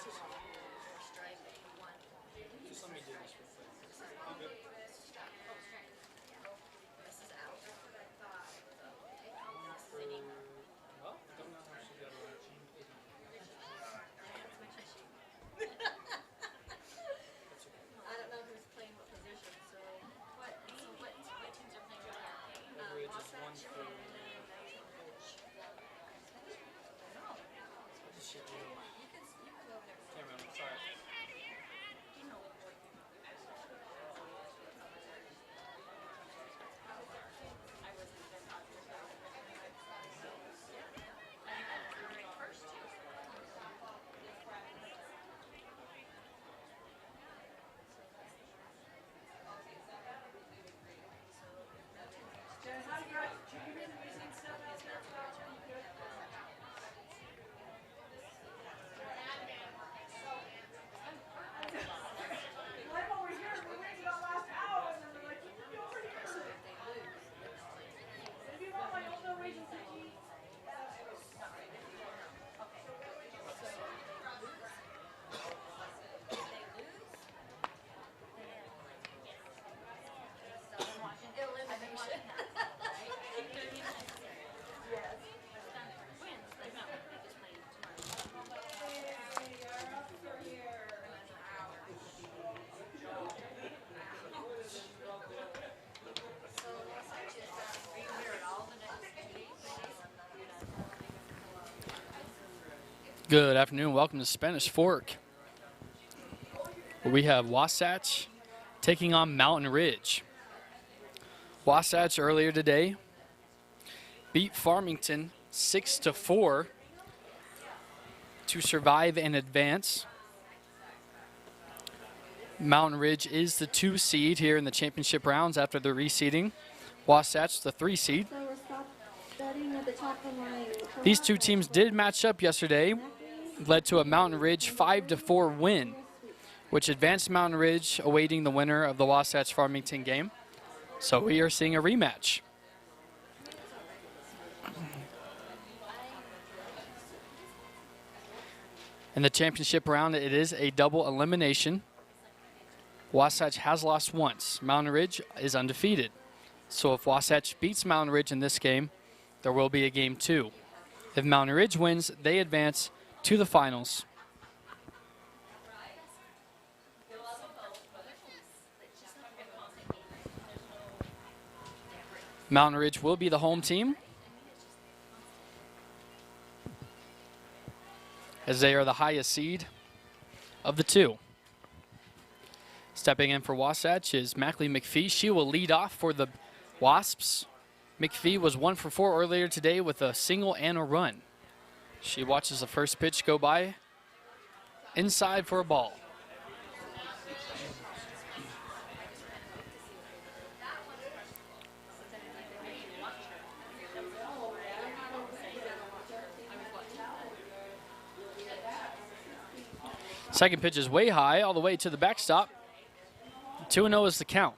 Just let me do this real quick. Well, don't know how she got around. I don't know who's playing what position, so what teams are playing right Ridge is 1 4. Shit, now? You can go over there. can't remember. Sorry. You know what boy. I wasn't there. First two. Good afternoon. Welcome to Spanish Fork, where we have Wasatch taking on Mountain Ridge. Wasatch earlier today beat Farmington 6-4 to survive and advance. Mountain Ridge is the 2 seed here in the championship rounds after the reseeding. Wasatch, the 3 seed. These two teams did match up yesterday, led to a Mountain Ridge 5-4 win, which advanced Mountain Ridge, awaiting the winner of the Wasatch Farmington game. So we are seeing a rematch. In the championship round, it is a double elimination. Wasatch has lost once. Mountain Ridge is undefeated. So if Wasatch beats Mountain Ridge in this game, there will be a game 2. If Mountain Ridge wins, they advance to the finals. Mountain Ridge will be the home team, as they are the highest seed of the 2. Stepping in for Wasatch is Mackley McPhee. She will lead off for the Wasps. McPhee was 1 for 4 earlier today with a single and a run. She watches the first pitch go by, inside for a ball. Second pitch is way high, all the way to the backstop. 2-0 is the count.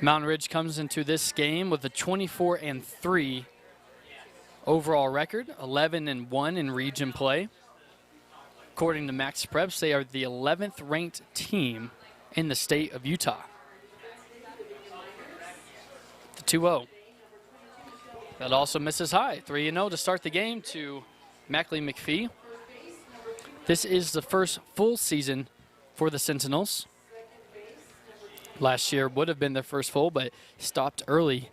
Mountain Ridge comes into this game with a 24-3 overall record, 11-1 in region play. According to Max Preps, they are the 11th ranked team in the state of Utah. The 2-0. That also misses high. 3-0 to start the game to Mackley McPhee. This is the first full season for the Sentinels. Last year would have been their first full, but stopped early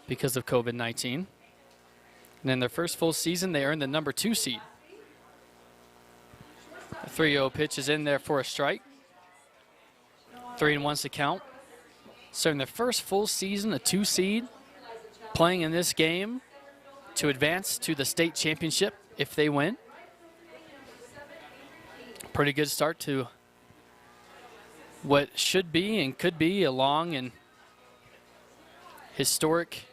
because of COVID-19. And in their first full season, they earned the number 2 seed. The 3-0 pitch is in there for a strike. 3-1's the count. So in their first full season, a 2 seed, playing in this game to advance to the state championship if they win. Pretty good start to what should be and could be a long and historic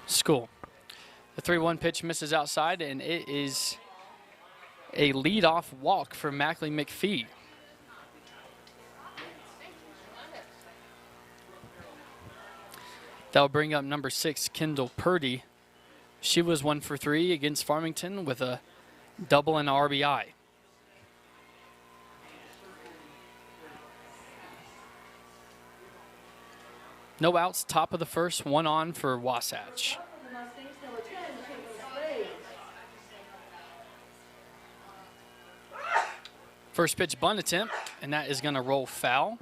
school. The 3-1 pitch misses outside, and it is a leadoff walk for Mackley McPhee. That'll bring up number 6, Kendall Purdy, She was 1 for 3 against Farmington with a double and an RBI. No outs, top of the first, 1 on for Wasatch. First pitch bunt attempt, and that is going to roll foul.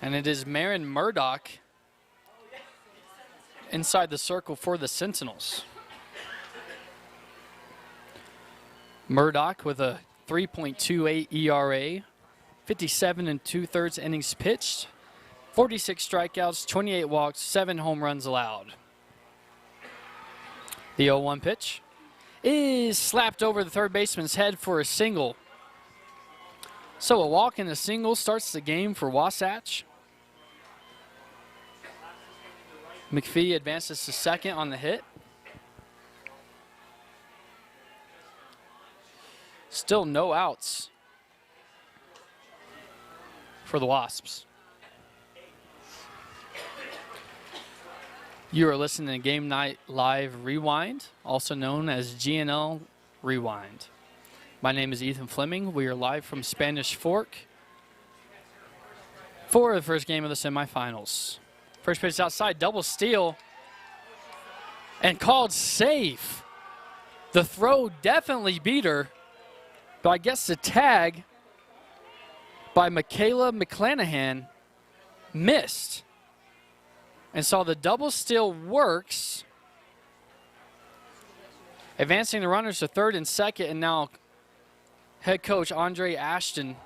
And it is Marin Murdoch inside the circle for the Sentinels. Murdoch with a 3.28 ERA, 57 2/3 innings pitched, 46 strikeouts, 28 walks, 7 home runs allowed. The 0-1 pitch is slapped over the third baseman's head for a single. So a walk and a single starts the game for Wasatch. McPhee advances to second on the hit. Still no outs for the Wasps. You are listening to Game Night Live Rewind, also known as GNL Rewind. My name is Ethan Fleming. We are live from Spanish Fork for the first game of the semifinals. First pitch outside, double steal, and called safe. The throw definitely beat her, but I guess the tag by Michaela McClanahan missed. And so the double steal works. Advancing the runners to third and second, and now head coach Andre Ashton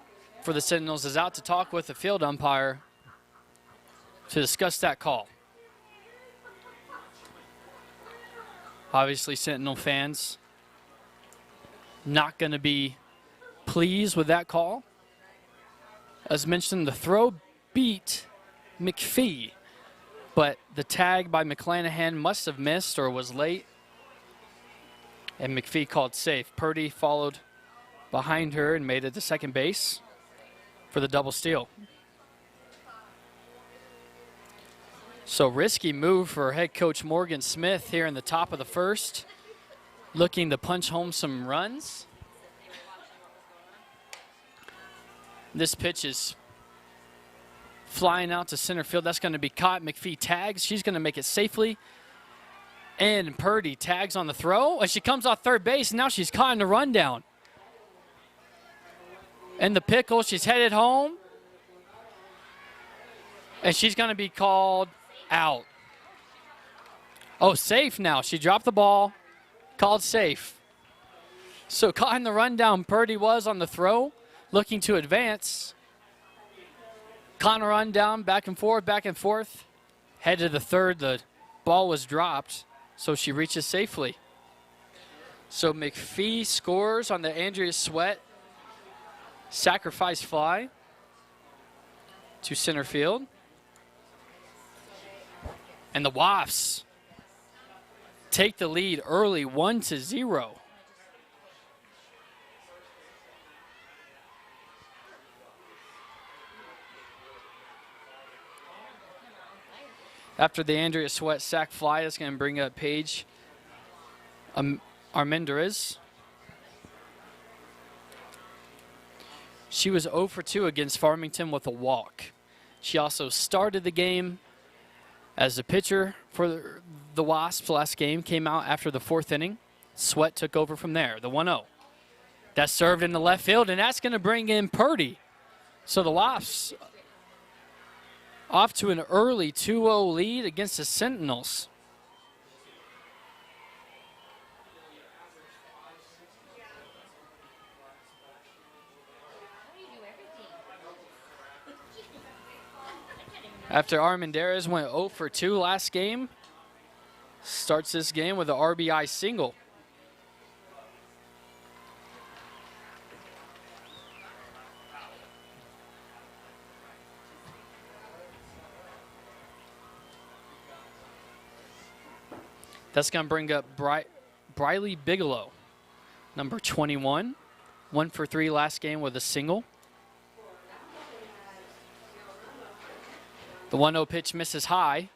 for the Sentinels is out to talk with the field umpire to discuss that call. Obviously, Sentinel fans not going to be pleased with that call. As mentioned, the throw beat McPhee, but the tag by McClanahan must have missed or was late, and McPhee called safe. Purdy followed behind her and made it to second base for the double steal. So risky move for head coach Morgan Smith here in the top of the first, looking to punch home some runs. This pitch is flying out to center field. That's going to be caught. McPhee tags. She's going to make it safely. And Purdy tags on the throw. And she comes off third base. And now she's caught in the rundown. And the pickle. She's headed home. And she's going to be called out. Oh, safe now. She dropped the ball. Called safe. So caught in the rundown, Purdy was on the throw, looking to advance. Caught a rundown, back and forth. Head to the third. The ball was dropped, so she reaches safely. So McPhee scores on the Andrea Sweat sacrifice fly to center field. And the Wasps take the lead early, 1-0. After the Andrea Sweat sac fly, it's going to bring up Paige Armendariz. She was 0 for 2 against Farmington with a walk. She also started the game as the pitcher for the Wasps last game, came out after the fourth inning. Sweat took over from there, the 1-0. That's served in the left field, and that's going to bring in Purdy. So the Wasps off to an early 2-0 lead against the Sentinels. After Armendariz went 0 for 2 last game, starts this game with an RBI single. That's going to bring up Briley Bigelow, number 21. 1 for 3 last game with a single. The 1-0 pitch misses high.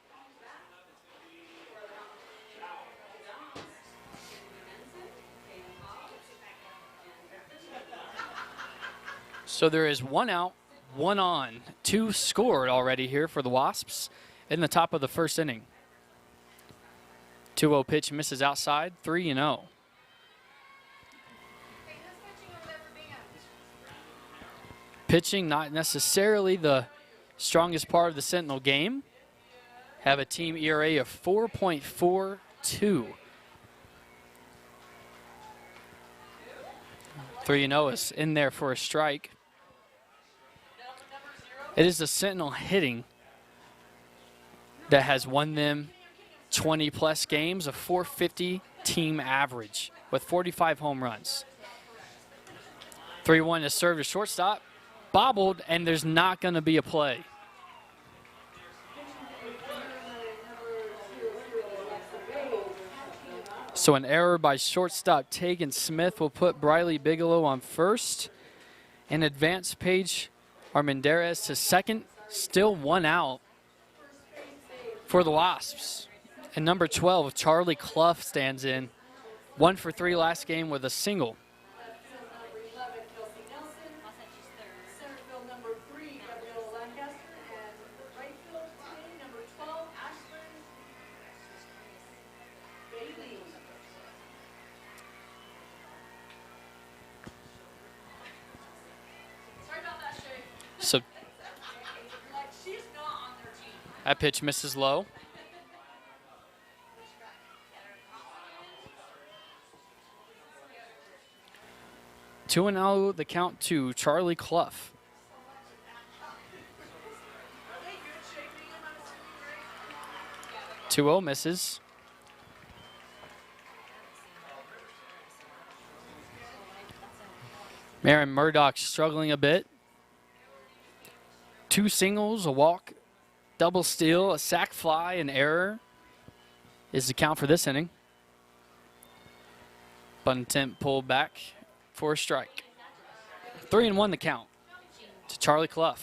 So there is 1 out, 1 on. 2 scored already here for the Wasps in the top of the first inning. 2-0 pitch misses outside, 3-0. Pitching not necessarily the strongest part of the Sentinel game. Have a team ERA of 4.42. 3-0 is in there for a strike. It is the Sentinel hitting that has won them 20-plus games, a 450 team average with 45 home runs. 3-1 is served to shortstop. Bobbled, and there's not going to be a play. So an error by shortstop Tegan Smith will put Briley Bigelow on first. And advance Paige Armendariz to second. Still 1 out for the Wasps. And number 12, Charlie Clough, stands in. 1 for 3 last game with a single. So that pitch misses low. Two and now the count to Charlie Clough. Two 2-0 misses. Marin Murdoch struggling a bit. 2 singles, a walk, double steal, a sac fly, an error is the count for this inning. Bunt attempt pulled back for a strike. 3-1 the count to Charlie Clough.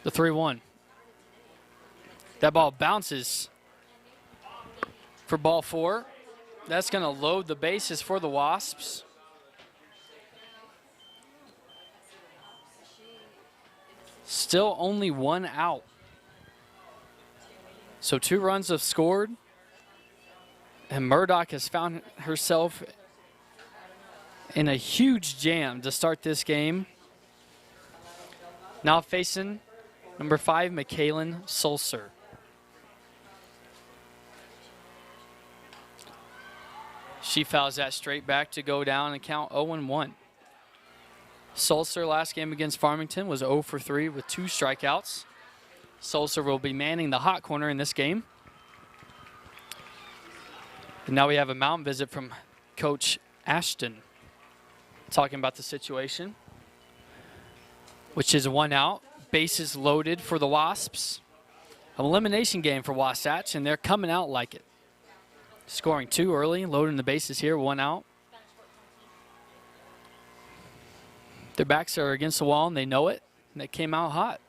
The 3-1. That ball bounces for ball 4. That's going to load the bases for the Wasps. Still only 1 out. So 2 runs have scored. And Murdoch has found herself in a huge jam to start this game. Now facing number 5, Michaelin Sulcer. She fouls that straight back to go down and count 0-1. Sulcer last game against Farmington was 0 for 3 with 2 strikeouts. Sulcer will be manning the hot corner in this game. And now we have a mound visit from Coach Ashton talking about the situation, which is 1 out, bases loaded for the Wasps. An elimination game for Wasatch, and they're coming out like it. Scoring 2 early, loading the bases here, 1 out. Their backs are against the wall, and they know it, and they came out hot.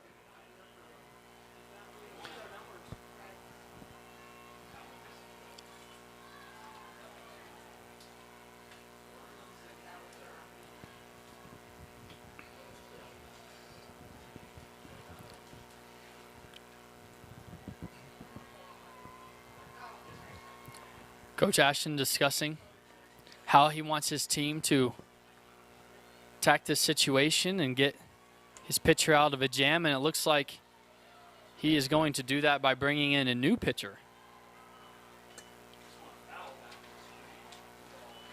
Coach Ashton discussing how he wants his team to attack this situation and get his pitcher out of a jam, and it looks like he is going to do that by bringing in a new pitcher.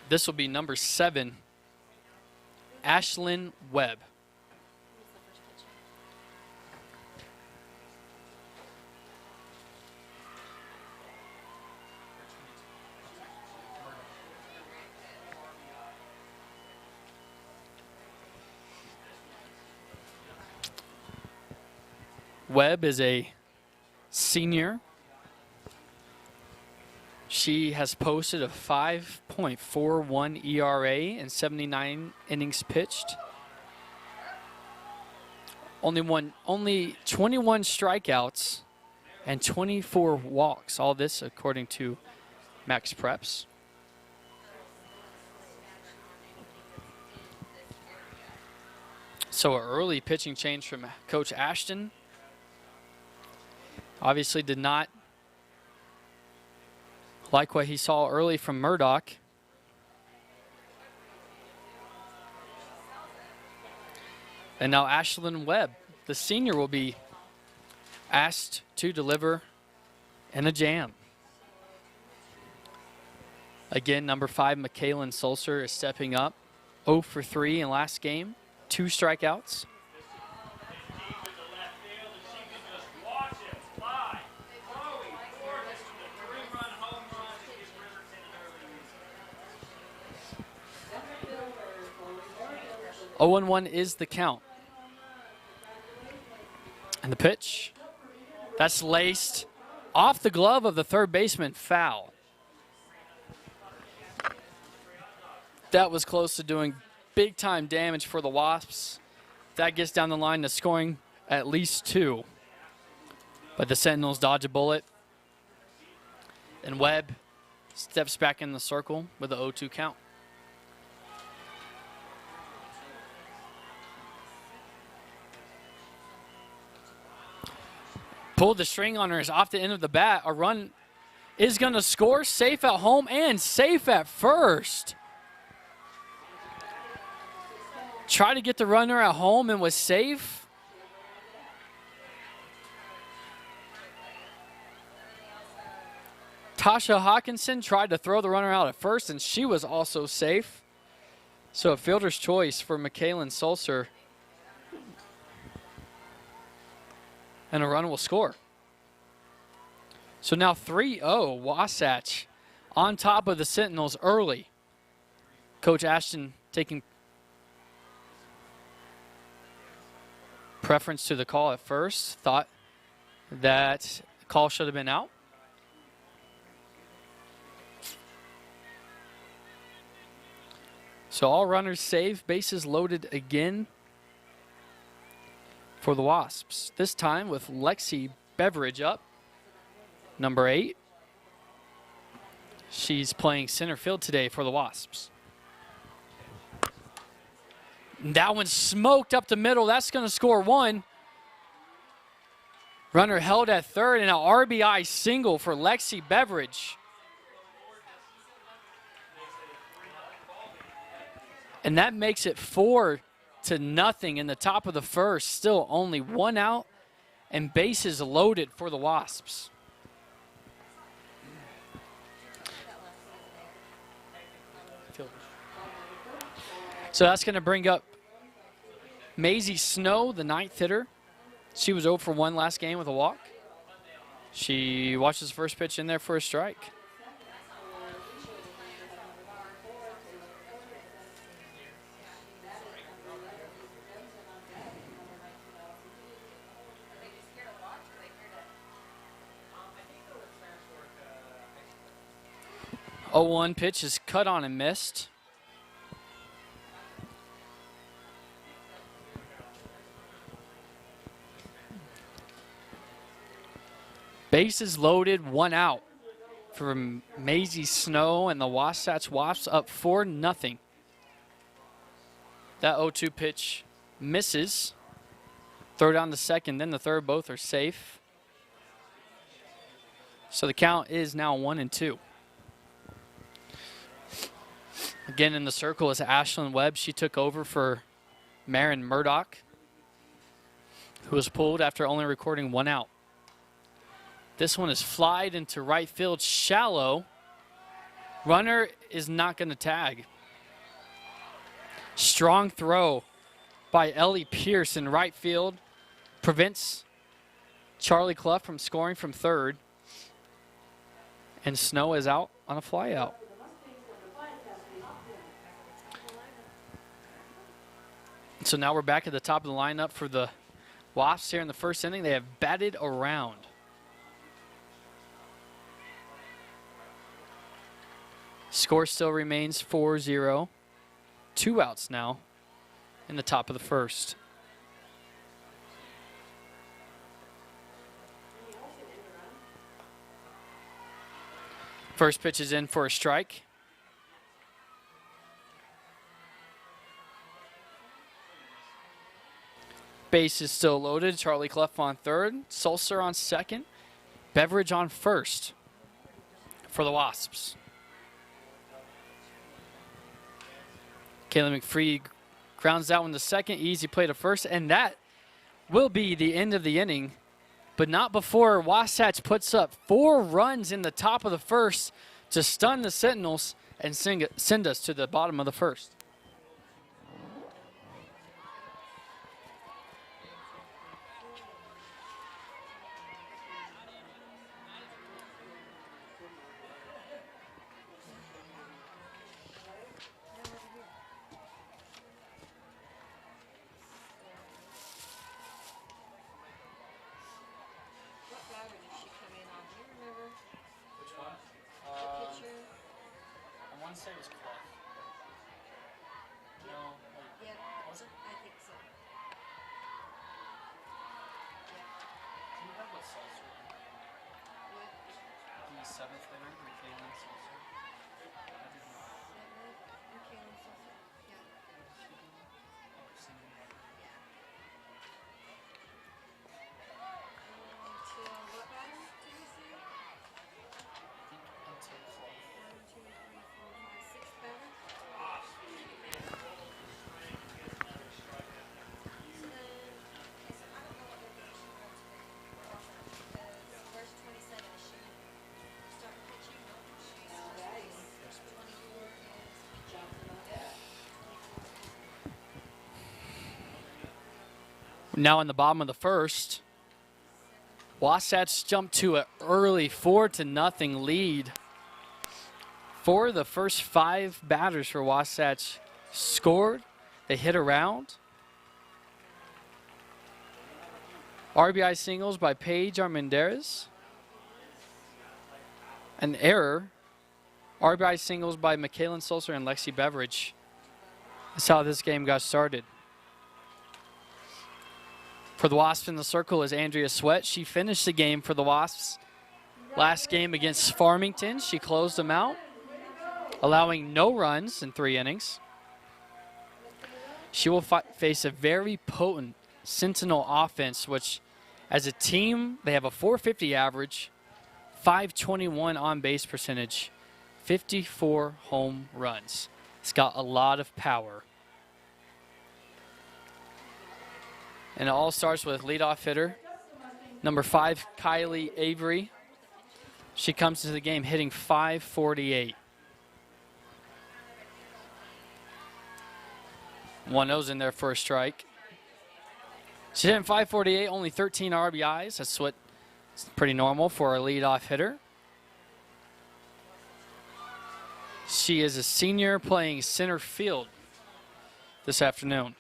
This will be number 7, Ashlyn Webb. Webb is a senior. She has posted a 5.41 ERA in 79 innings pitched. Only 21 strikeouts and 24 walks. All this according to Max Preps. So an early pitching change from Coach Ashton. Obviously did not like what he saw early from Murdoch. And now Ashlyn Webb, the senior, will be asked to deliver in a jam. Again, number 5, Michaelin Sulcer, is stepping up. 0 for 3 in last game. 2 strikeouts. Oh and 1 is the count. And the pitch. That's laced off the glove of the third baseman. Foul. That was close to doing big-time damage for the Wasps. That gets down the line to scoring at least 2. But the Sentinels dodge a bullet. And Webb steps back in the circle with the 0-2 count. Pulled the string on her is off the end of the bat. A run is going to score. Safe at home and safe at first. Tried to get the runner at home and was safe. Tasha Hawkinson tried to throw the runner out at first, and she was also safe. So a fielder's choice for Michaelin Sulcer. And a run will score. So now 3-0, Wasatch on top of the Sentinels early. Coach Ashton taking preference to the call at first. Thought that the call should have been out. So all runners safe, bases loaded again for the Wasps. This time with Lexi Beveridge up, number 8. She's playing center field today for the Wasps. That one smoked up the middle. That's going to score 1. Runner held at third, and an RBI single for Lexi Beveridge. And that makes it 4-0 in the top of the first. Still only 1 out and bases loaded for the Wasps. So that's going to bring up Maisie Snow, the 9th hitter. She was 0 for 1 last game with a walk. She watches the first pitch in there for a strike. Oh, 1 pitch is cut on and missed. Bases loaded, 1 out for Maisie Snow, and the Wasatch Wasps up 4-0. That 0-2 pitch misses. Throw down the second, then the third. Both are safe. So the count is now 1-2. Again in the circle is Ashlyn Webb. She took over for Marin Murdoch, who was pulled after only recording 1 out. This one is flied into right field, shallow. Runner is not going to tag. Strong throw by Ellie Pierce in right field. Prevents Charlie Clough from scoring from third. And Snow is out on a fly out. So now we're back at the top of the lineup for the Wasps here in the first inning. They have batted around. Score still remains 4-0. 2 outs now in the top of the first. First pitch is in for a strike. Base is still loaded. Charlie Clough on third. Sulcer on second. Beveridge on first for the Wasps. Kayla McFree grounds that one to second. Easy play to first. And that will be the end of the inning. But not before Wasatch puts up 4 runs in the top of the first to stun the Sentinels and send us to the bottom of the first. Say it was Clough. No, wait. Yeah. Was it? I think so. Do you have what Sulcer? What? The 7th hitter, Michaela Sulcer. I did not. Okay, I'm so sorry. Yeah. Oh, singing one. Yeah. Until what batter did you say? I think until Clough. 1, 2, 3, 4, 5, 6 batter. Where's 27? Is she starting pitching? No, she's 24 is Now in the bottom of the first, Wasatch jumped to an early 4-0 lead. 4 of the first 5 batters for Wasatch scored. They hit around. RBI singles by Paige Armendariz. An error. RBI singles by Michaela Sulcer and Lexi Beveridge. That's how this game got started. For the Wasps in the circle is Andrea Sweat. She finished the game for the Wasps. Last game against Farmington, she closed them out, allowing no runs in 3 innings. She will face a very potent Sentinel offense, which as a team, they have a .450 average, .521 on-base percentage, 54 home runs. It's got a lot of power. And it all starts with leadoff hitter, number 5, Kylie Avery. She comes into the game hitting .548. 1-0's in there for a strike. She's hitting .548, only 13 RBIs. That's what is pretty normal for a leadoff hitter. She is a senior playing center field this afternoon.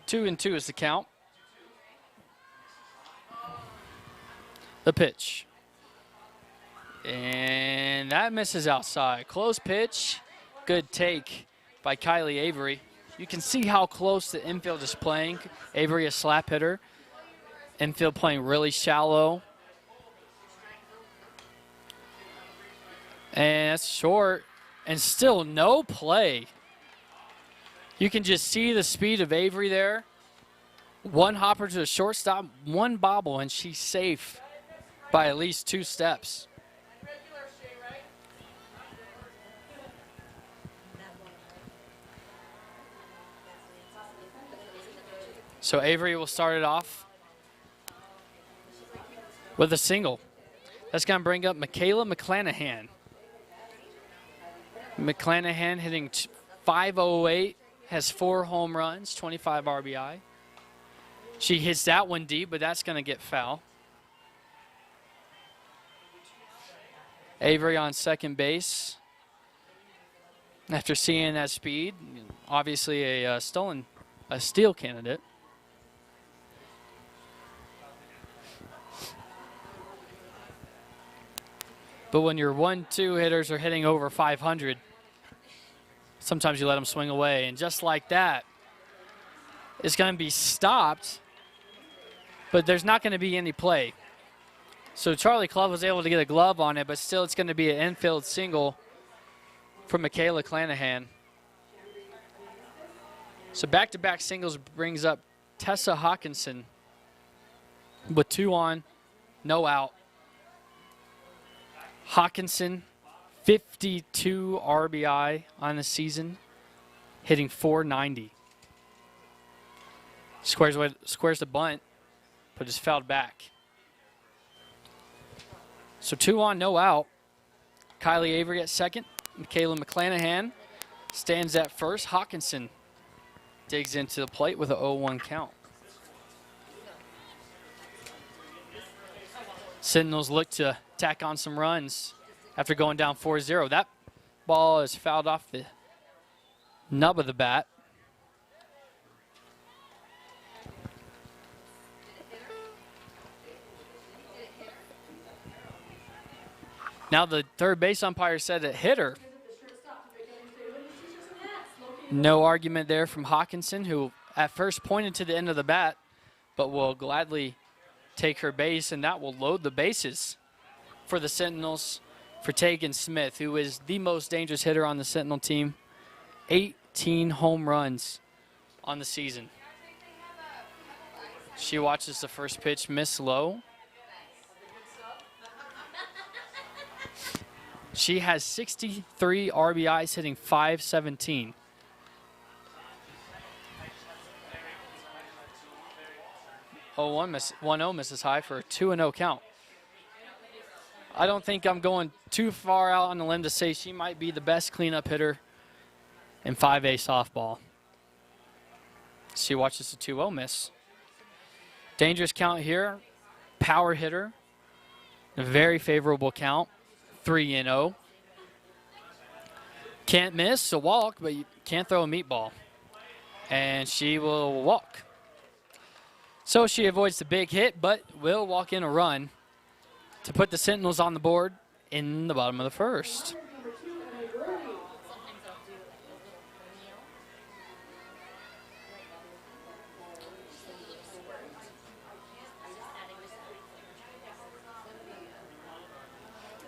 Two and 2 is the count. The pitch. And that misses outside. Close pitch. Good take by Kylie Avery. You can see how close the infield is playing. Avery, a slap hitter. Infield playing really shallow. And that's short. And still no play. You can just see the speed of Avery there. One hopper to the shortstop, one bobble, and she's safe by at least 2 steps. So Avery will start it off with a single. That's going to bring up Michaela McClanahan. McClanahan hitting .508, has 4 home runs, 25 RBI. She hits that one deep, but that's going to get foul. Avery on second base. After seeing that speed, obviously a steal candidate. But when your 1-2 hitters are hitting over 500, sometimes you let them swing away. And just like that, it's going to be stopped, but there's not going to be any play. So Charlie Clough was able to get a glove on it, but still it's going to be an infield single for Michaela Clanahan. So back-to-back singles brings up Tessa Hawkinson with 2 on, no out. Hawkinson, 52 RBI on the season, hitting .490. Squares the bunt, but is fouled back. So 2 on, no out. Kylie Avery at second. Michaela McClanahan stands at first. Hawkinson digs into the plate with an 0-1 count. Sentinels look to tack on some runs after going down 4-0. That ball is fouled off the nub of the bat. Now the third base umpire said it hit her. No argument there from Hawkinson, who at first pointed to the end of the bat, but will gladly take her base, and that will load the bases for the Sentinels for Tegan Smith, who is the most dangerous hitter on the Sentinel team. 18 home runs on the season. She watches the first pitch miss low. She has 63 RBIs, hitting .517. Oh, 1-0 misses high for a 2-0 count. I don't think I'm going too far out on the limb to say she might be the best cleanup hitter in 5A softball. She watches the 2-0 miss. Dangerous count here. Power hitter. A very favorable count. 3-0. Can't miss a walk, but you can't throw a meatball. And she will walk. So she avoids the big hit, but will walk in a run to put the Sentinels on the board in the bottom of the first.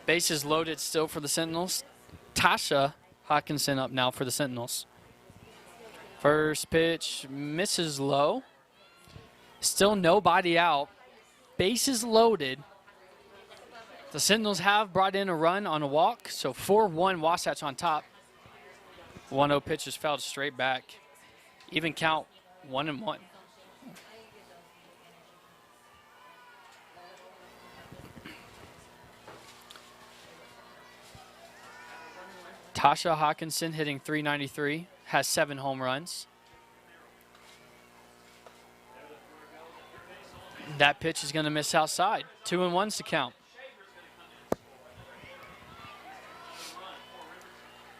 Bases loaded still for the Sentinels. Tasha Hawkinson up now for the Sentinels. First pitch misses low. Still nobody out. Bases loaded. The Sentinels have brought in a run on a walk, so 4-1 Wasatch on top. 1-0 pitch is fouled straight back. Even count 1-1. Tasha Hawkinson hitting .393, has 7 home runs. That pitch is going to miss outside. 2-1's to count.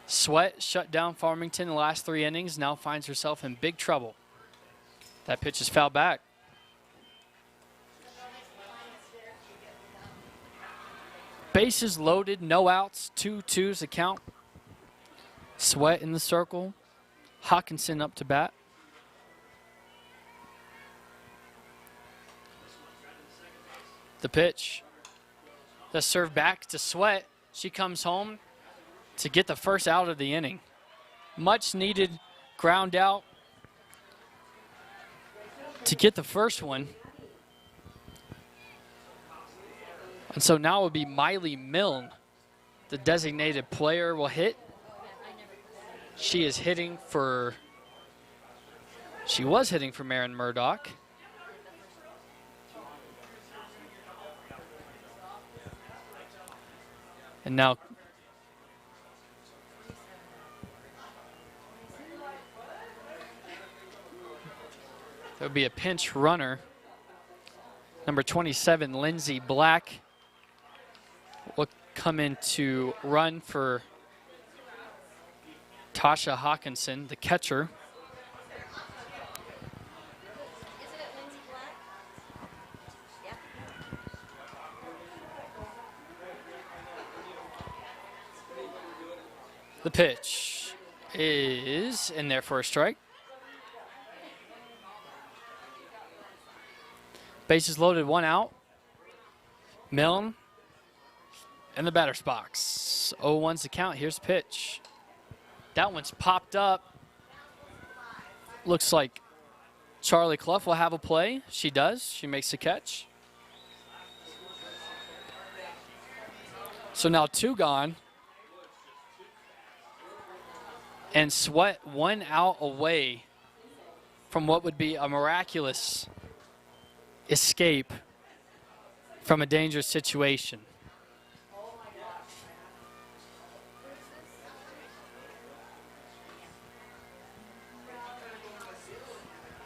Sweat shut down Farmington in the last 3 innings, now finds herself in big trouble. That pitch is fouled back. Bases loaded, no outs, 2-2's to count. Sweat in the circle. Hawkinson up to bat. The pitch. The serve back to Sweat. She comes home to get the first out of the inning. Much needed ground out to get the first one. And so now it will be Miley Milne, the designated player, will hit. She was hitting for Marin Murdoch. And now there'll be a pinch runner. Number 27, Lindsay Black, will come in to run for Tasha Hawkinson, the catcher. Isn't it Lindsay Black? Yeah. The pitch is in there for a strike. Bases loaded, 1 out. Milne in the batter's box. 0-1's the count. Here's the pitch. That one's popped up. Looks like Charlie Clough will have a play. She does. She makes the catch. So now 2 gone. And Sweat 1 out away from what would be a miraculous escape from a dangerous situation.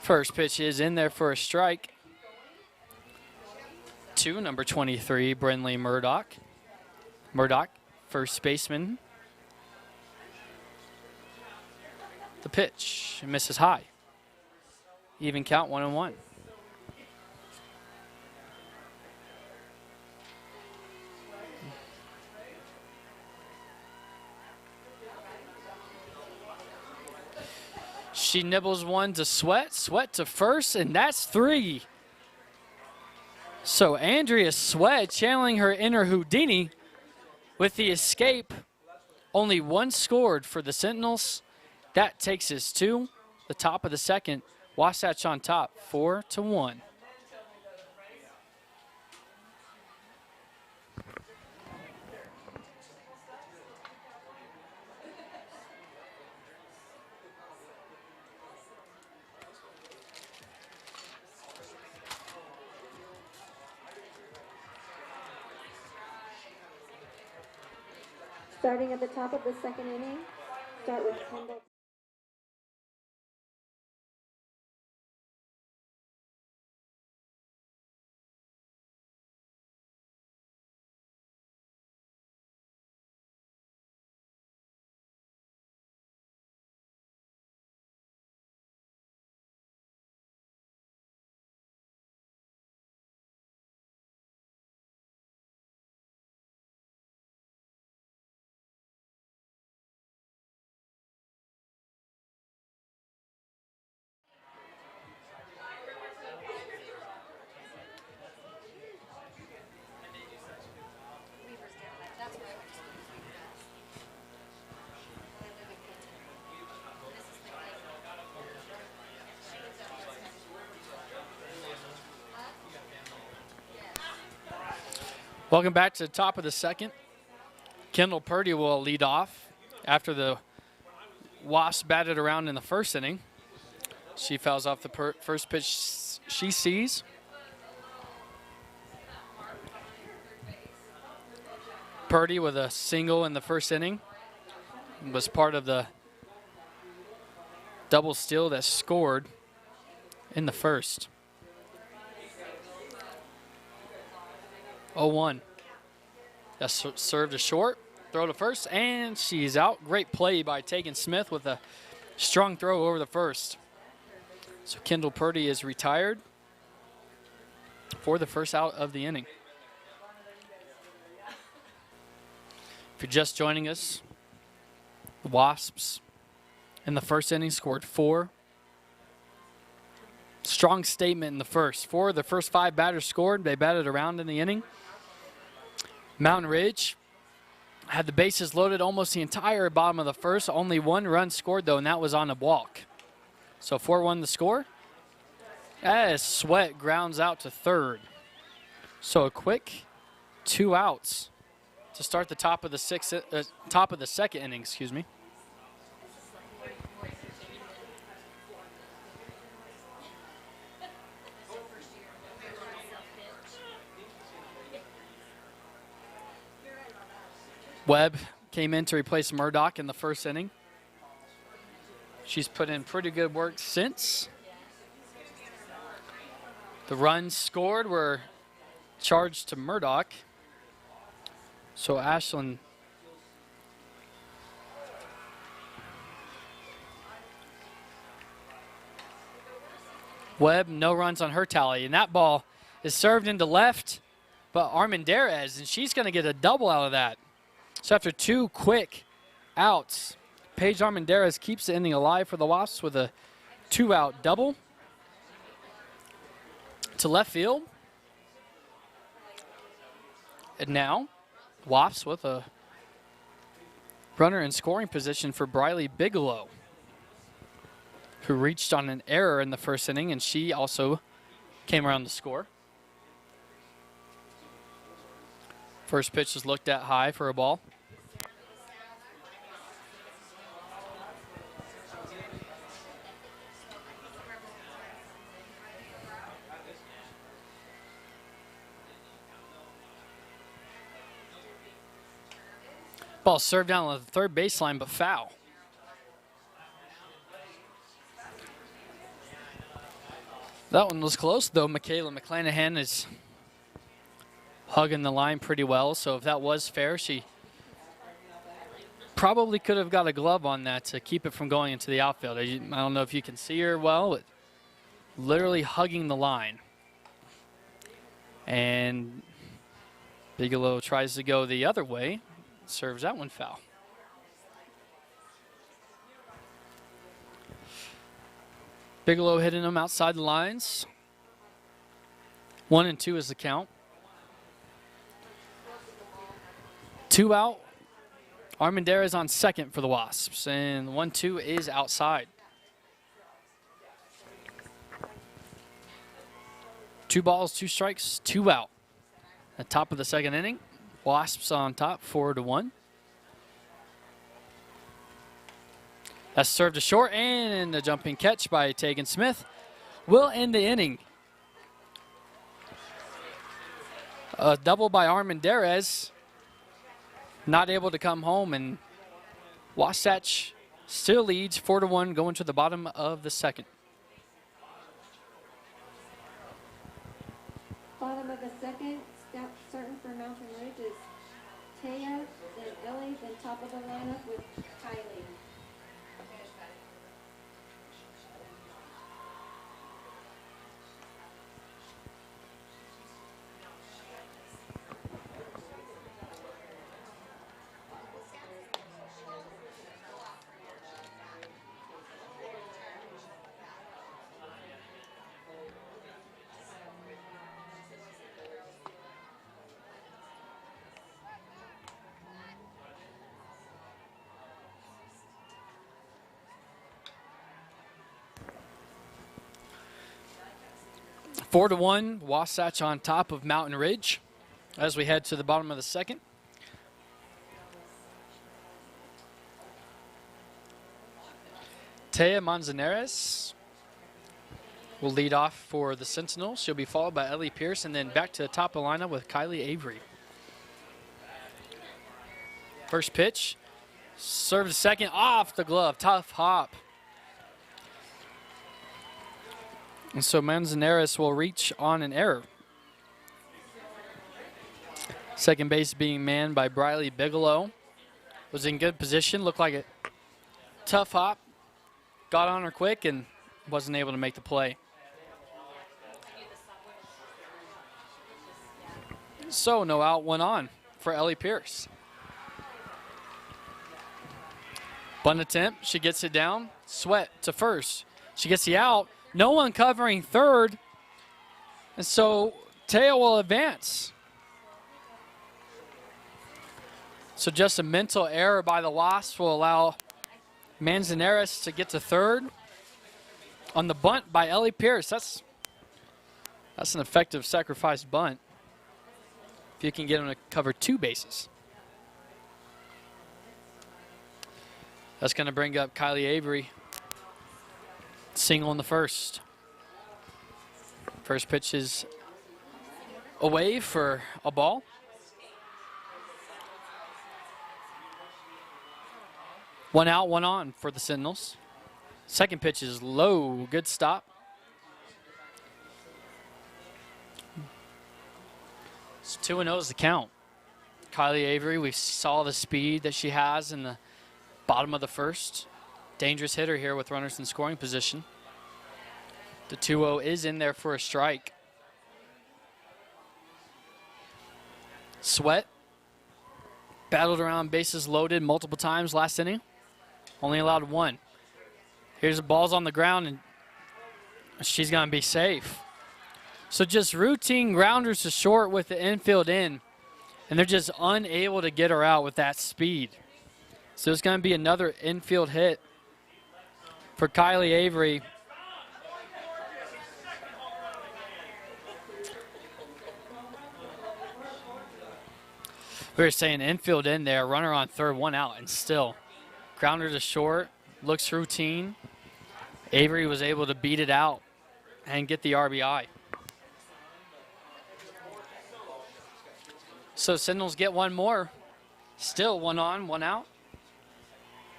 First pitch is in there for a strike. To number 23, Brinley Murdoch. Murdoch, first baseman. The pitch misses high. Even count, 1-1. She nibbles one to Sweat. Sweat to first, and that's 3. So Andrea Sweat channeling her inner Houdini with the escape. Only 1 scored for the Sentinels. That takes us to the top of the second. Wasatch on top, 4-1. Starting at the top of the second inning, start with Kendall. That's where I went to school. Welcome back to the top of the second. Kendall Purdy will lead off after the Wasps batted around in the first inning. She fouls off the first pitch she sees. Purdy with a single in the first inning was part of the double steal that scored in the first. 0-1. That's served a short, throw to first, and she's out. Great play by Tegan Smith with a strong throw over the first. So Kendall Purdy is retired for the first out of the inning. If you're just joining us, the Wasps in the first inning scored 4. Strong statement in the first. 4 of the first 5 batters scored. They batted around in the inning. Mountain Ridge had the bases loaded almost the entire bottom of the first. Only 1 run scored, though, and that was on a walk. So 4-1 the score. As Sweat grounds out to third. So a quick 2 outs to start the top of the second inning, excuse me. Webb came in to replace Murdoch in the first inning. She's put in pretty good work since. The runs scored were charged to Murdoch. So Ashlyn Webb, no runs on her tally. And that ball is served into left, but Armendariz, and she's going to get a double out of that. So after 2 quick outs, Paige Armendariz keeps the inning alive for the Wasps with a 2-out double to left field. And now, Wasps with a runner in scoring position for Briley Bigelow, who reached on an error in the first inning, and she also came around to score. First pitch is looked at high for a ball. Ball served down on the third baseline, but foul. That one was close, though. Michaela McClanahan is hugging the line pretty well, so if that was fair, she probably could have got a glove on that to keep it from going into the outfield. I don't know if you can see her well, but literally hugging the line. And Bigelow tries to go the other way, serves that one foul. Bigelow hitting them outside the lines. 1-2 is the count. 2 out. Armendariz on second for the Wasps, and 1-2 is outside. 2 balls, 2 strikes, 2 out. At top of the second inning, Wasps on top, 4-1. That's served to short, and a jumping catch by Tegan Smith will end the inning. A double by Armendariz. Not able to come home, and Wasatch still leads 4-1 going to the bottom of the second. Bottom of the second, starting for Mountain Ridge is Taya, then Ellie, then top of the lineup with Kylie. Four to 1, Wasatch on top of Mountain Ridge as we head to the bottom of the second. Taya Manzanares will lead off for the Sentinels. She'll be followed by Ellie Pierce, and then back to the top of the lineup with Kylie Avery. First pitch, serve to second, off the glove, tough hop. And so Manzanares will reach on an error. Second base being manned by Briley Bigelow. Was in good position, looked like a tough hop. Got on her quick and wasn't able to make the play. So no out, 1 on for Ellie Pierce. Bunt attempt, she gets it down. Sweat to first. She gets the out. No one covering third. And so Taya will advance. So just a mental error by the Wasps will allow Manzanares to get to third. On the bunt by Ellie Pierce, that's an effective sacrifice bunt. If you can get him to cover 2 bases. That's going to bring up Kylie Avery. Single in the first. First pitch is away for a ball. One out, 1 on for the Sentinels. Second pitch is low, good stop. It's 2-0 is the count. Kylie Avery, we saw the speed that she has in the bottom of the first. Dangerous hitter here with runners in scoring position. The 2-0 is in there for a strike. Sweat battled around, bases loaded multiple times last inning. Only allowed one. Here's the ball's on the ground, and she's going to be safe. So just routine grounders to short with the infield in, and they're just unable to get her out with that speed. So it's going to be another infield hit for Kylie Avery. We were saying infield in there, runner on third, one out, and still grounder to short, looks routine. Avery was able to beat it out and get the RBI. So Sentinels get one more. Still one on, one out.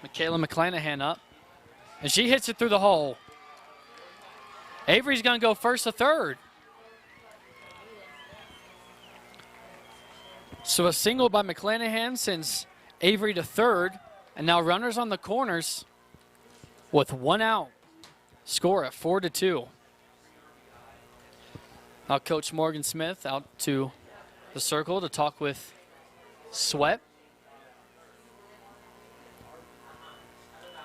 Michaela McClanahan up, and she hits it through the hole. Avery's going to go first to third. So a single by McClanahan sends Avery to third, and now runners on the corners with one out. Score at 4-2. Now Coach Morgan Smith out to the circle to talk with Sweat.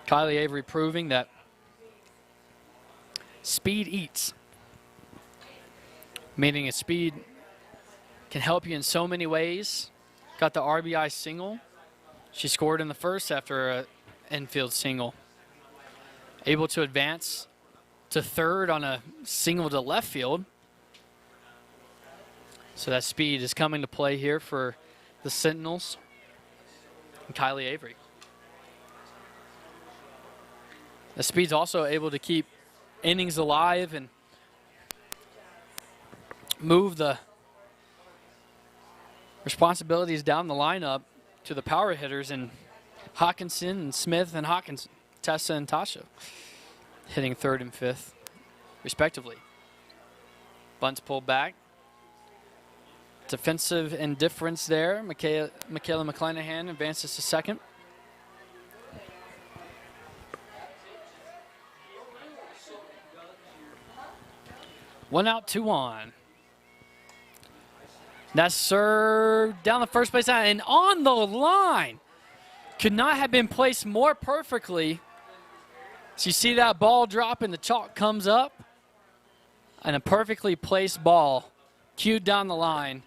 Kylie Avery proving that speed eats, meaning a speed can help you in so many ways. Got the RBI single. She scored in the first after an infield single. Able to advance to third on a single to left field. So that speed is coming to play here for the Sentinels and Kylie Avery. The speed's also able to keep innings alive and move the responsibilities down the lineup to the power hitters and Hawkinson and Smith and Hawkins, Tessa and Tasha hitting third and fifth respectively. Bunts pulled back. Defensive indifference there. Michaela McClanahan advances to second. One out, two on. That's served down the first base line and on the line. Could not have been placed more perfectly. So you see that ball drop and the chalk comes up. And a perfectly placed ball cued down the line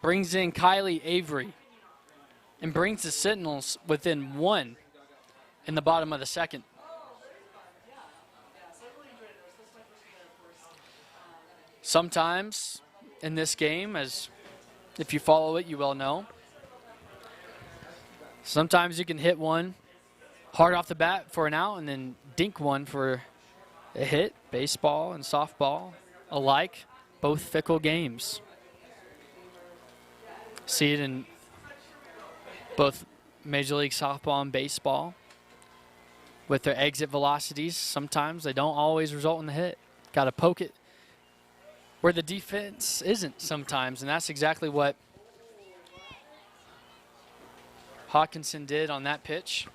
brings in Kylie Avery and brings the Sentinels within one in the bottom of the second. Sometimes in this game, as if you follow it, you well know, sometimes you can hit one hard off the bat for an out and then dink one for a hit. Baseball and softball alike, both fickle games. See it in both Major League Softball and baseball. With their exit velocities, sometimes they don't always result in the hit. Got to poke it where the defense isn't sometimes, and that's exactly what Hawkinson did on that pitch.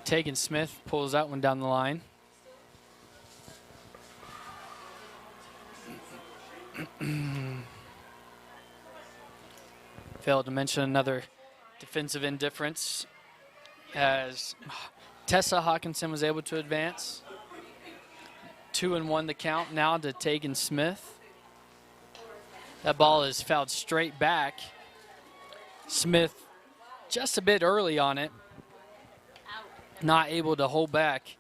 Tegan Smith pulls that one down the line. Failed to mention another defensive indifference as Tessa Hawkinson was able to advance. 2-1 the count now to Tegan Smith. That ball is fouled straight back. Smith just a bit early on it. Not able to hold back.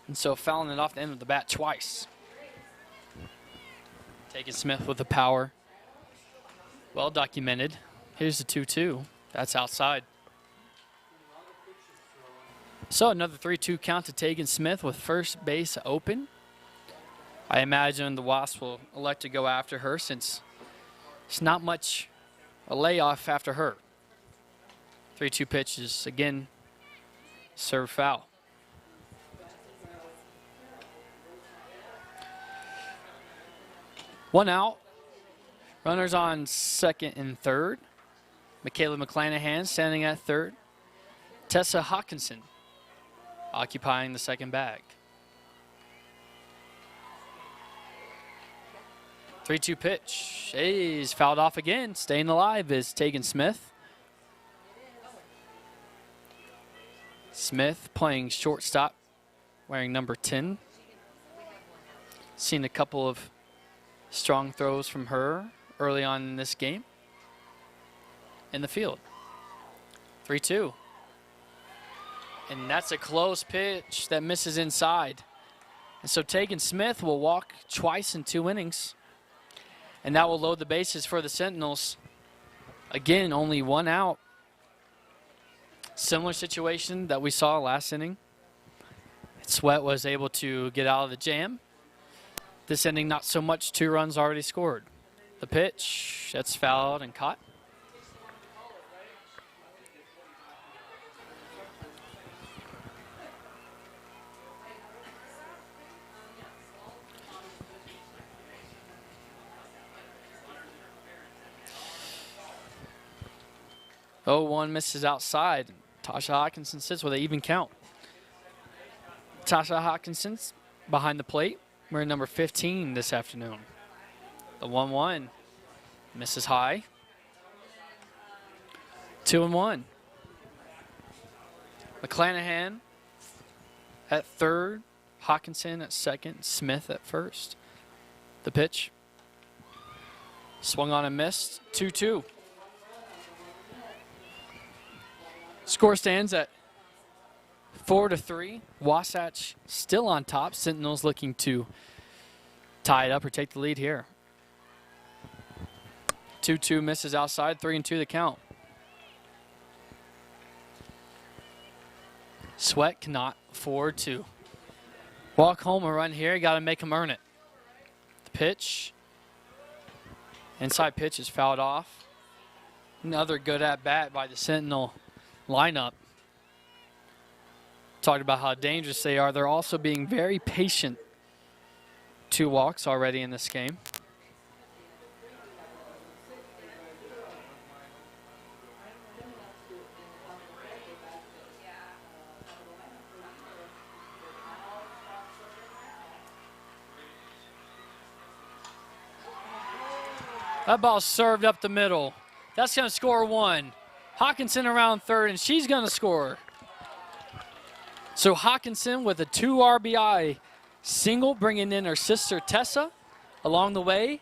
And so fouling it off the end of the bat twice. Tegan Smith with the power. Well documented. Here's the 2-2. That's outside. So another 3-2 count to Tegan Smith with first base open. I imagine the Wasps will elect to go after her since it's not much a layoff after her. 3-2 pitches again, serve foul. One out. Runners on second and third. Michaela McClanahan standing at third. Tessa Hawkinson occupying the second bag. 3-2 pitch. Hey, he's fouled off again. Staying alive is Tegan Smith. Smith playing shortstop, wearing number 10. Seen a couple of strong throws from her early on in this game in the field. 3-2. And that's a close pitch that misses inside. And so Tegan Smith will walk twice in 2 innings. And that will load the bases for the Sentinels. Again, only 1 out. Similar situation that we saw last inning. Sweat was able to get out of the jam. This inning, not so much. 2 runs already scored. The pitch, that's fouled and caught. Oh, 1 misses outside. Tasha Hawkinson sits with an even count. Tasha Hawkinson's behind the plate. We're number 15 this afternoon. The 1-1 misses high. 2-1. McClanahan at third. Hawkinson at second. Smith at first. The pitch. Swung on and missed. 2-2. Score stands at 4-3. Wasatch still on top. Sentinels looking to tie it up or take the lead here. 2-2 misses outside. 3-2 the count. Sweat cannot afford to walk home a run here. Got to make him earn it. The pitch. Inside pitch is fouled off. Another good at bat by the Sentinel lineup. Talked about how dangerous they are. They're also being very patient. 2 walks already in this game. That ball's served up the middle. That's going to score 1. Hawkinson around third, and she's going to score. So Hawkinson with a 2 RBI single, bringing in her sister Tessa along the way.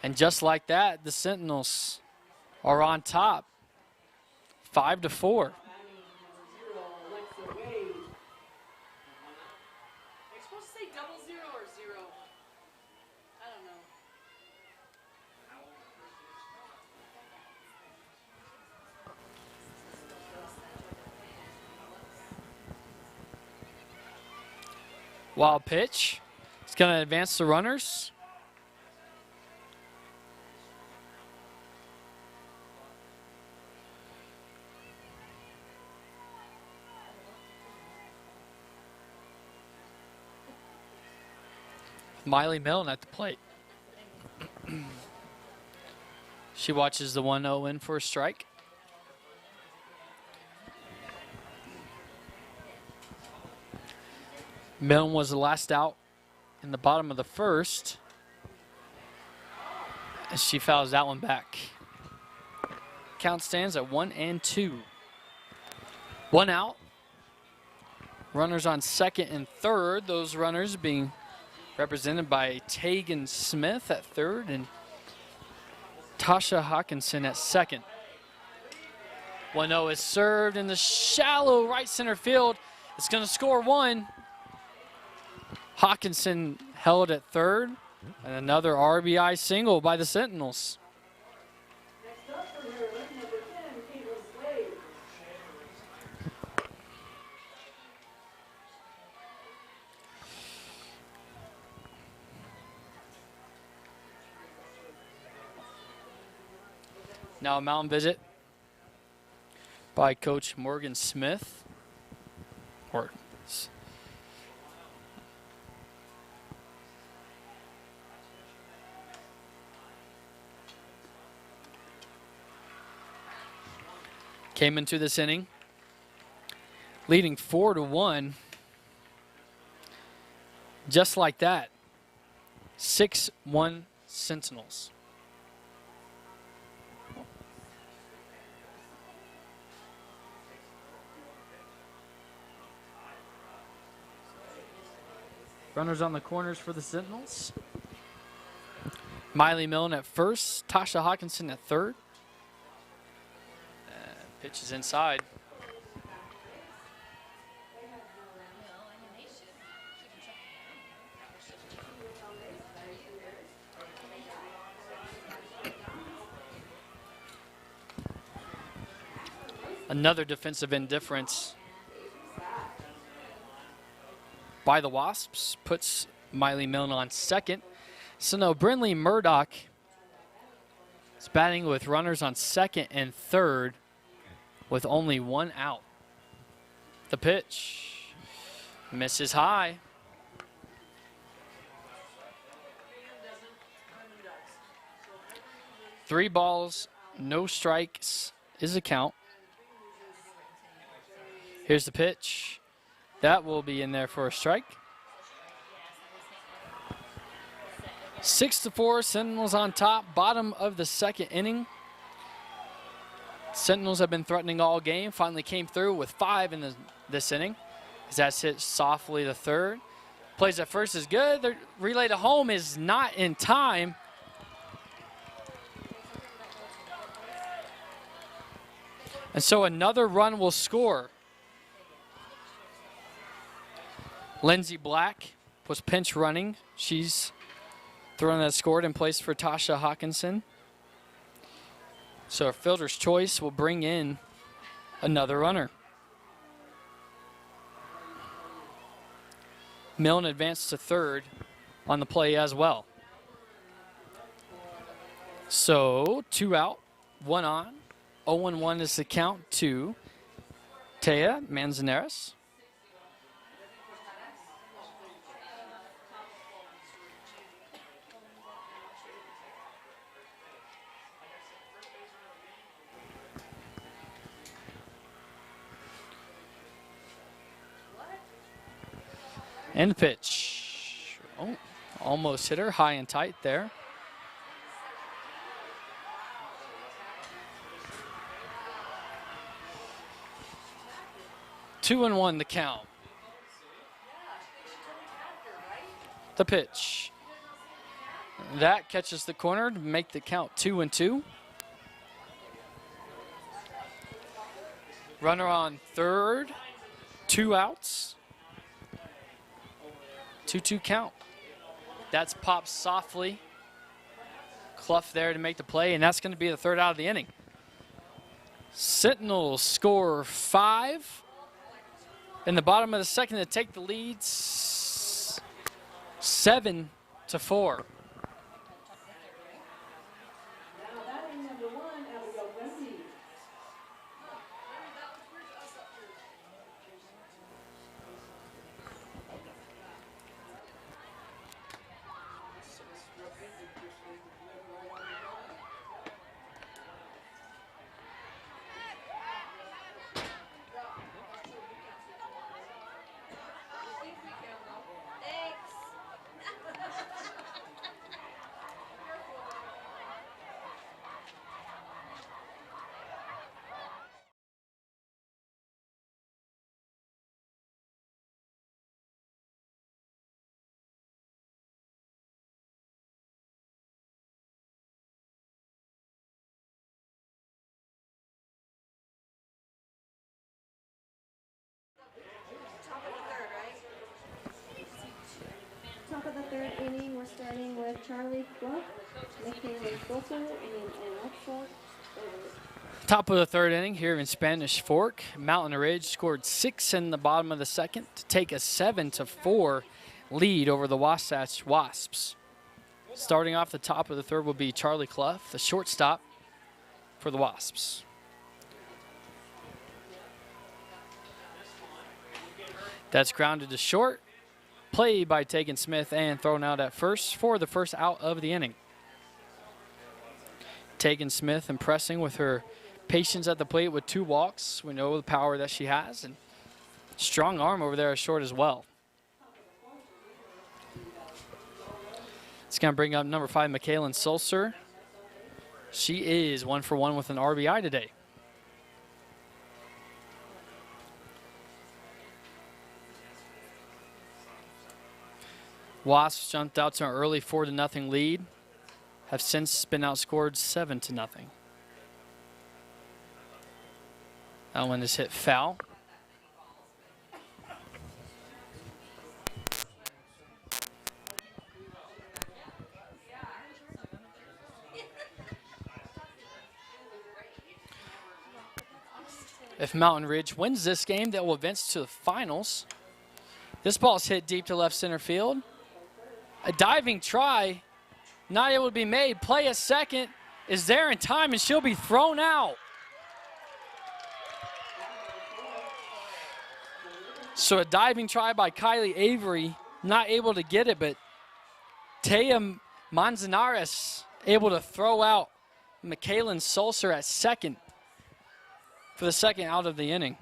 And just like that, the Sentinels are on top, 5-4. You're supposed to say 00 or 0. I don't know. Wild pitch. It's going to advance the runners. Miley Milne at the plate. She watches the 1-0 in for a strike. Milne was the last out in the bottom of the first. As she fouls that one back. Count stands at 1-2. 1 out. Runners on second and third. Those runners being represented by Tegan Smith at third and Tasha Hawkinson at second. 1-0 is served in the shallow right center field. It's going to score 1. Hawkinson held at third, and another RBI single by the Sentinels. Next up for her, number 10, Caitlin Slade. Now a mound visit by Coach Morgan Smith. came into this inning leading 4-1. Just like that, 6-1 Sentinels. Runners on the corners for the Sentinels. Miley Milne at first, Tasha Hawkinson at third. Pitch is inside. Another defensive indifference by the Wasps puts Miley Milne on second. So now Brinley Murdoch is batting with runners on second and third with only one out. The pitch misses high. Three balls, no strikes is the count. Here's the pitch. That will be in there for a strike. 6-4, Sentinels on top, bottom of the second inning. Sentinels have been threatening all game, finally came through with 5 in this inning. As that's hit softly to third. Plays at first is good. The relay to home is not in time. And so another run will score. Lindsay Black was pinch running. She's the run that scored in place for Tasha Hawkinson. So a fielder's choice will bring in another runner. Milne advanced to third on the play as well. So 2 out, 1 on. 0-1 is the count to Taya Manzanares. And the pitch. Oh, almost hit her high and tight there. Two and 1 the count. The pitch. That catches the corner to make the count 2-2. Runner on third. 2 outs. 2-2 count. That's popped softly. Clough there to make the play, and that's going to be the third out of the inning. Sentinels score 5 in the bottom of the second to take the lead 7-4. Top of the third inning, we're starting with Charlie Clough, Michaela Bolter, and Alexa. Top of the third inning here in Spanish Fork. Mountain Ridge scored 6 in the bottom of the second to take a 7-4 lead over the Wasatch Wasps. Starting off the top of the third will be Charlie Clough, the shortstop for the Wasps. That's grounded to short. Play by Tegan Smith and thrown out at first for the first out of the inning. Tegan Smith impressing with her patience at the plate with 2 walks. We know the power that she has, and strong arm over there short as well. It's going to bring up number 5, Michaela Sulcer. She is 1 for 1 with an RBI today. Wasps jumped out to an early 4-0 lead. Have since been outscored 7-0. That one is hit foul. If Mountain Ridge wins this game, that will advance to the finals. This ball's hit deep to left center field. A diving try, not able to be made. Play at second is there in time, and she'll be thrown out. So a diving try by Kylie Avery, not able to get it, but Taya Manzanares able to throw out Michaela Sulcer at second for the second out of the inning.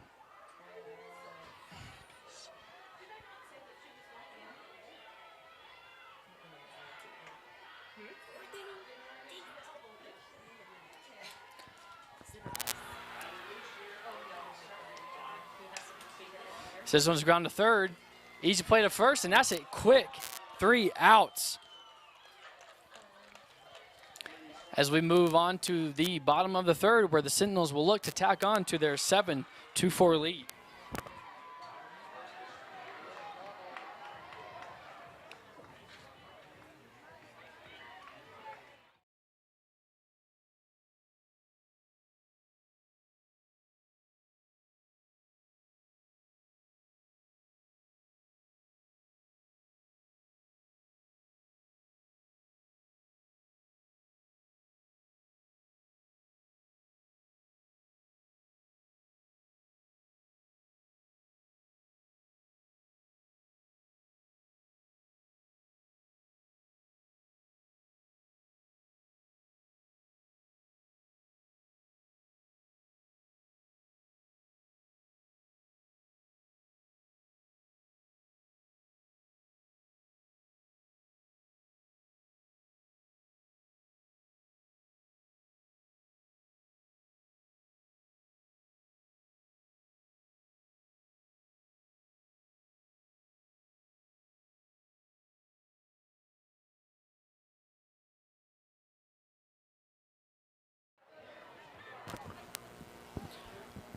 So this one's ground to third. Easy play to first, and that's it. Quick 3 outs. As we move on to the bottom of the third, where the Sentinels will look to tack on to their 7-4 lead.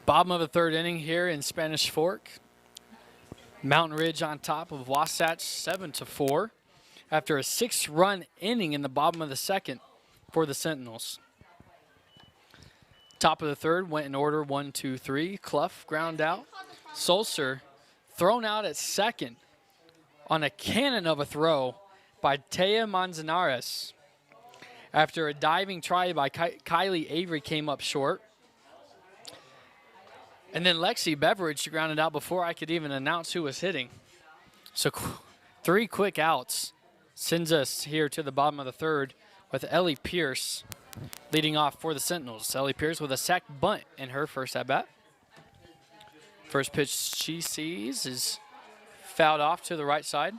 Bottom of the third inning here in Spanish Fork. Mountain Ridge on top of Wasatch 7-4 after a 6-run inning in the bottom of the second for the Sentinels. Top of the third went in order 1, 2, 3. Clough ground out. Sulcer thrown out at second on a cannon of a throw by Taya Manzanares after a diving try by Kylie Avery came up short. And then Lexi Beveridge grounded out before I could even announce who was hitting. So 3 quick outs sends us here to the bottom of the third with Ellie Pierce leading off for the Sentinels. Ellie Pierce with a sac bunt in her first at-bat. First pitch she sees is fouled off to the right side.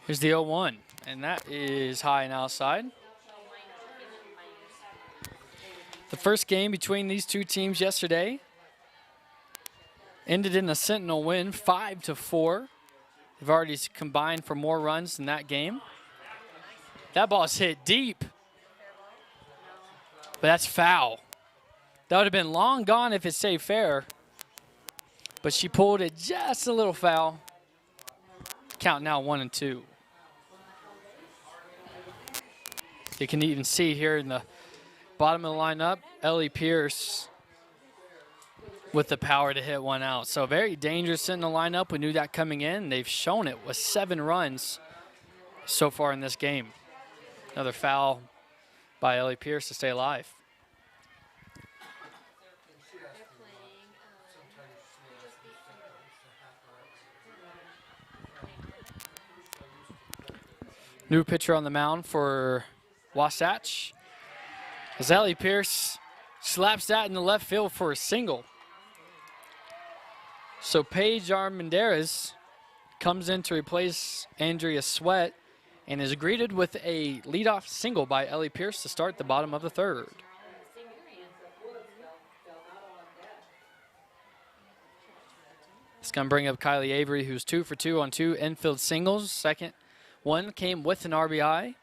Here's the 0-1, and that is high and outside. The first game between these two teams yesterday ended in a Sentinel win, 5-4. They've already combined for more runs in that game. That ball's hit deep, but that's foul. That would have been long gone if it stayed fair, but she pulled it just a little foul. Count now 1-2. You can even see here in the bottom of the lineup, Ellie Pierce with the power to hit one out. So very dangerous in the lineup. We knew that coming in. They've shown it with 7 runs so far in this game. Another foul by Ellie Pierce to stay alive. New pitcher on the mound for Wasatch. As Ellie Pierce slaps that in the left field for a single. So Paige Armendariz comes in to replace Andrea Sweat and is greeted with a leadoff single by Ellie Pierce to start the bottom of the third. It's going to bring up Kylie Avery, who's 2 for 2 on 2 infield singles. Second one came with an RBI.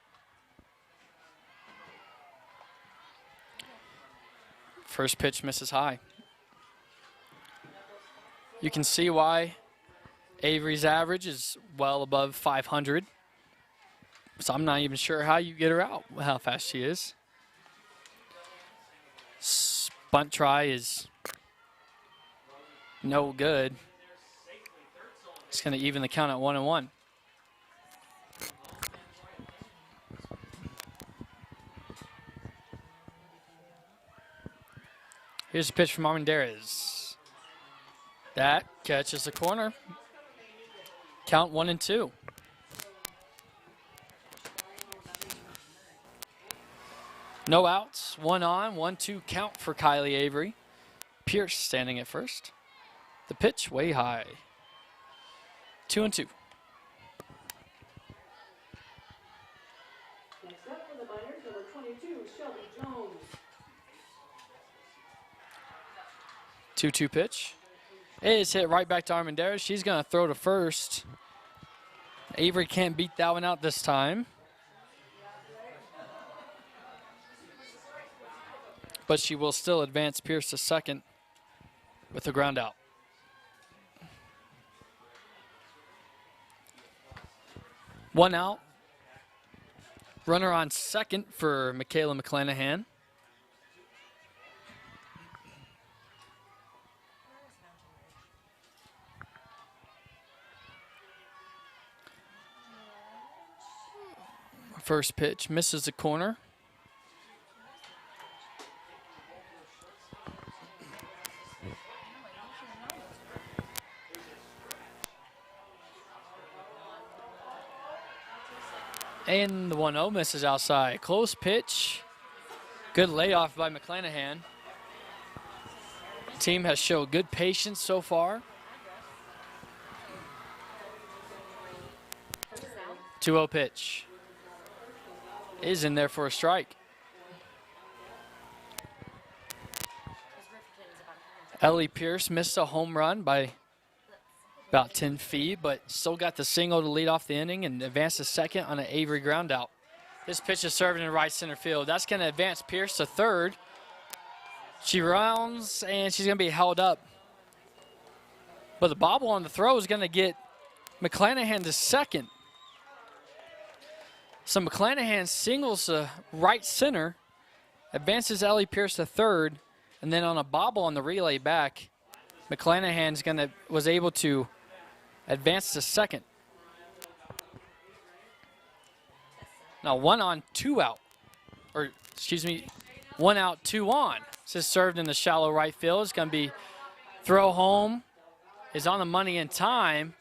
First pitch misses high. You can see why Avery's average is well above 500. So I'm not even sure how you get her out, how fast she is. Bunt try is no good. It's going to even the count at 1-1. Here's a pitch from Armendariz. That catches the corner. Count 1-2. No outs, 1 on, 1-2 count for Kylie Avery. Pierce standing at first. The pitch way high. 2-2. Next up for the Miners, number 22, Shelby Jones. 2-2 pitch. It is hit right back to Armendariz. She's going to throw to first. Avery can't beat that one out this time. But she will still advance Pierce to second with a ground out. One out. Runner on second for Michaela McClanahan. First pitch misses the corner. And the 1-0 misses outside. Close pitch. Good layoff by McClanahan. Team has showed good patience so far. 2-0 pitch. Is in there for a strike. Ellie Pierce missed a home run by about 10 feet, but still got the single to lead off the inning and advance to second on an Avery ground out. This pitch is serving in right center field. That's going to advance Pierce to third. She rounds, and she's going to be held up. But the bobble on the throw is going to get McClanahan to second. So McClanahan singles to right center, advances Ellie Pierce to third, and then on a bobble on the relay back, McClanahan was able to advance to second. Now 1 on, 2 out. Or, excuse me, 1 out, 2 on. This is served in the shallow right field. It's going to be throw home. Is on the money in time.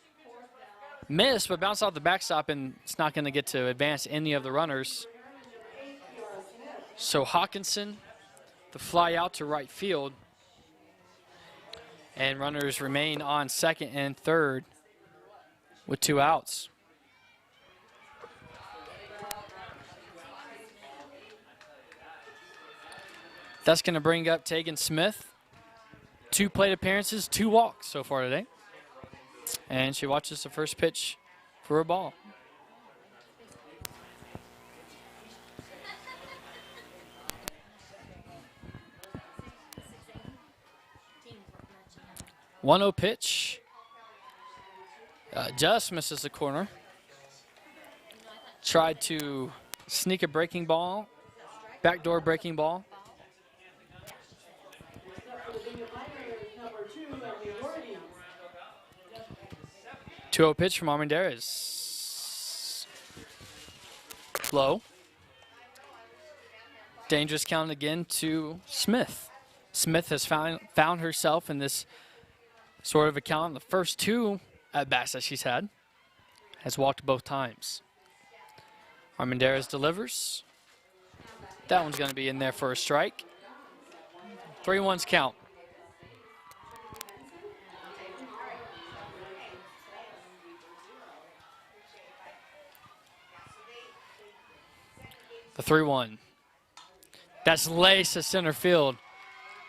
Missed, but bounced off the backstop, and it's not going to get to advance any of the runners. So Hawkinson, the fly out to right field. And runners remain on second and third with 2 outs. That's going to bring up Tegan Smith. 2 plate appearances, 2 walks so far today. And she watches the first pitch for a ball. One 0 pitch. Just misses the corner. Tried to sneak a breaking ball. Backdoor breaking ball. 2-0 pitch from Armendariz. Low. Dangerous count again to Smith. Smith has found herself in this sort of a count. The first 2 at-bats that she's had. Has walked both times. Armendariz delivers. That one's going to be in there for a strike. 3-1's count. The 3-1. That's laced to center field.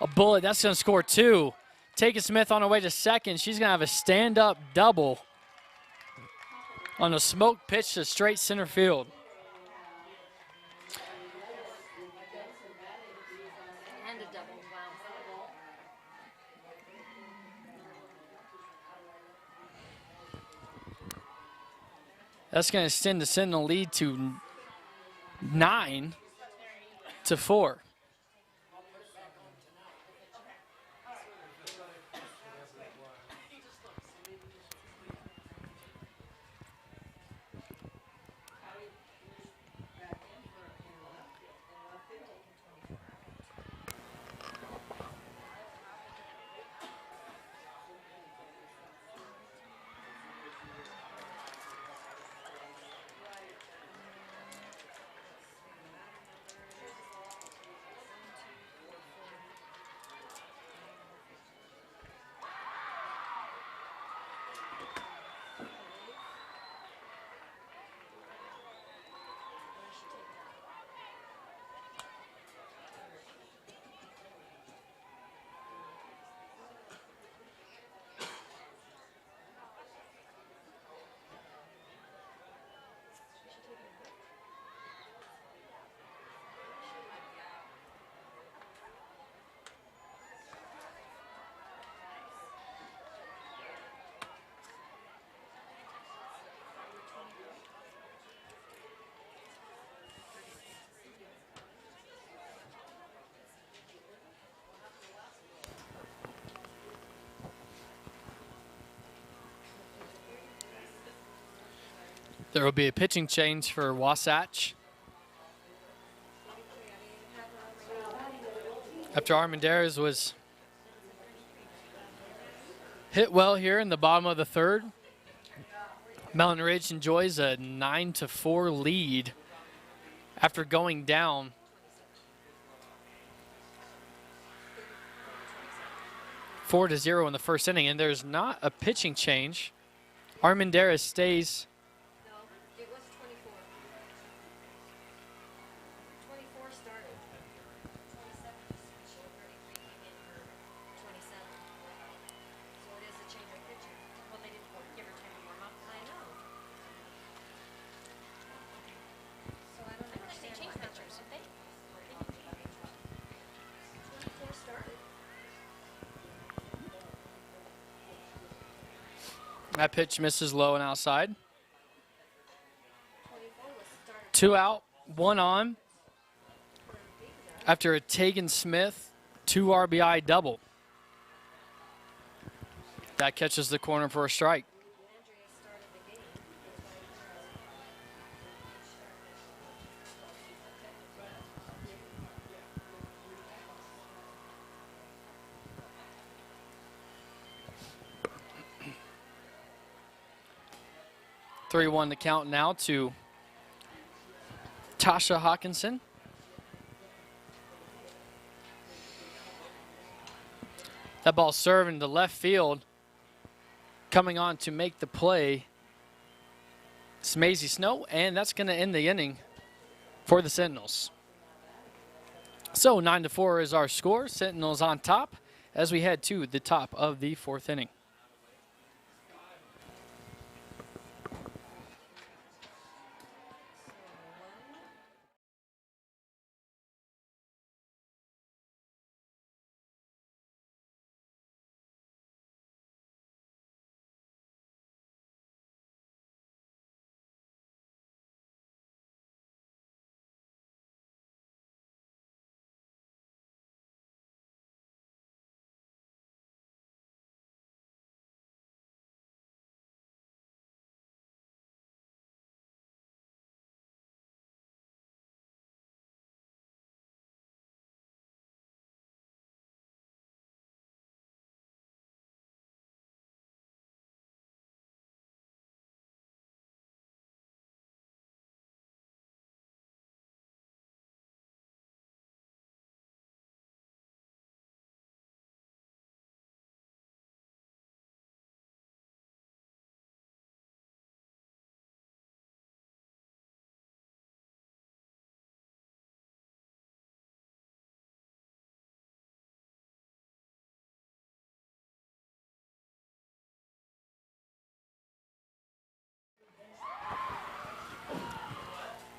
A bullet, that's going to score 2. Taken Smith on her way to second. She's going to have a stand-up double on a smoke pitch to straight center field. And a double, wow. That's going to extend the Sentinel lead to 9-4. There will be a pitching change for Wasatch. After Armendariz was hit well here in the bottom of the third, Mountain Ridge enjoys a 9-4 lead after going down 4-0 in the first inning, and there's not a pitching change. Armendariz stays. No, it was 24. 24 started. 27 she already came in for 27. So it is a change of pitcher. Well, they didn't give her time to warm up. I know. So I don't understand. They changed pitchers, didn't they? 24 started. That pitch misses low and outside. 24 was started. 2 out, 1 on. After a Tegan Smith 2 RBI double. That catches the corner for a strike. Andrea started the game. 3-1 to count now to Tasha Hawkinson. That ball serving to left field. Coming on to make the play, it's Maisie Snow, and that's going to end the inning for the Sentinels. So 9-4 is our score. Sentinels on top as we head to the top of the 4th inning.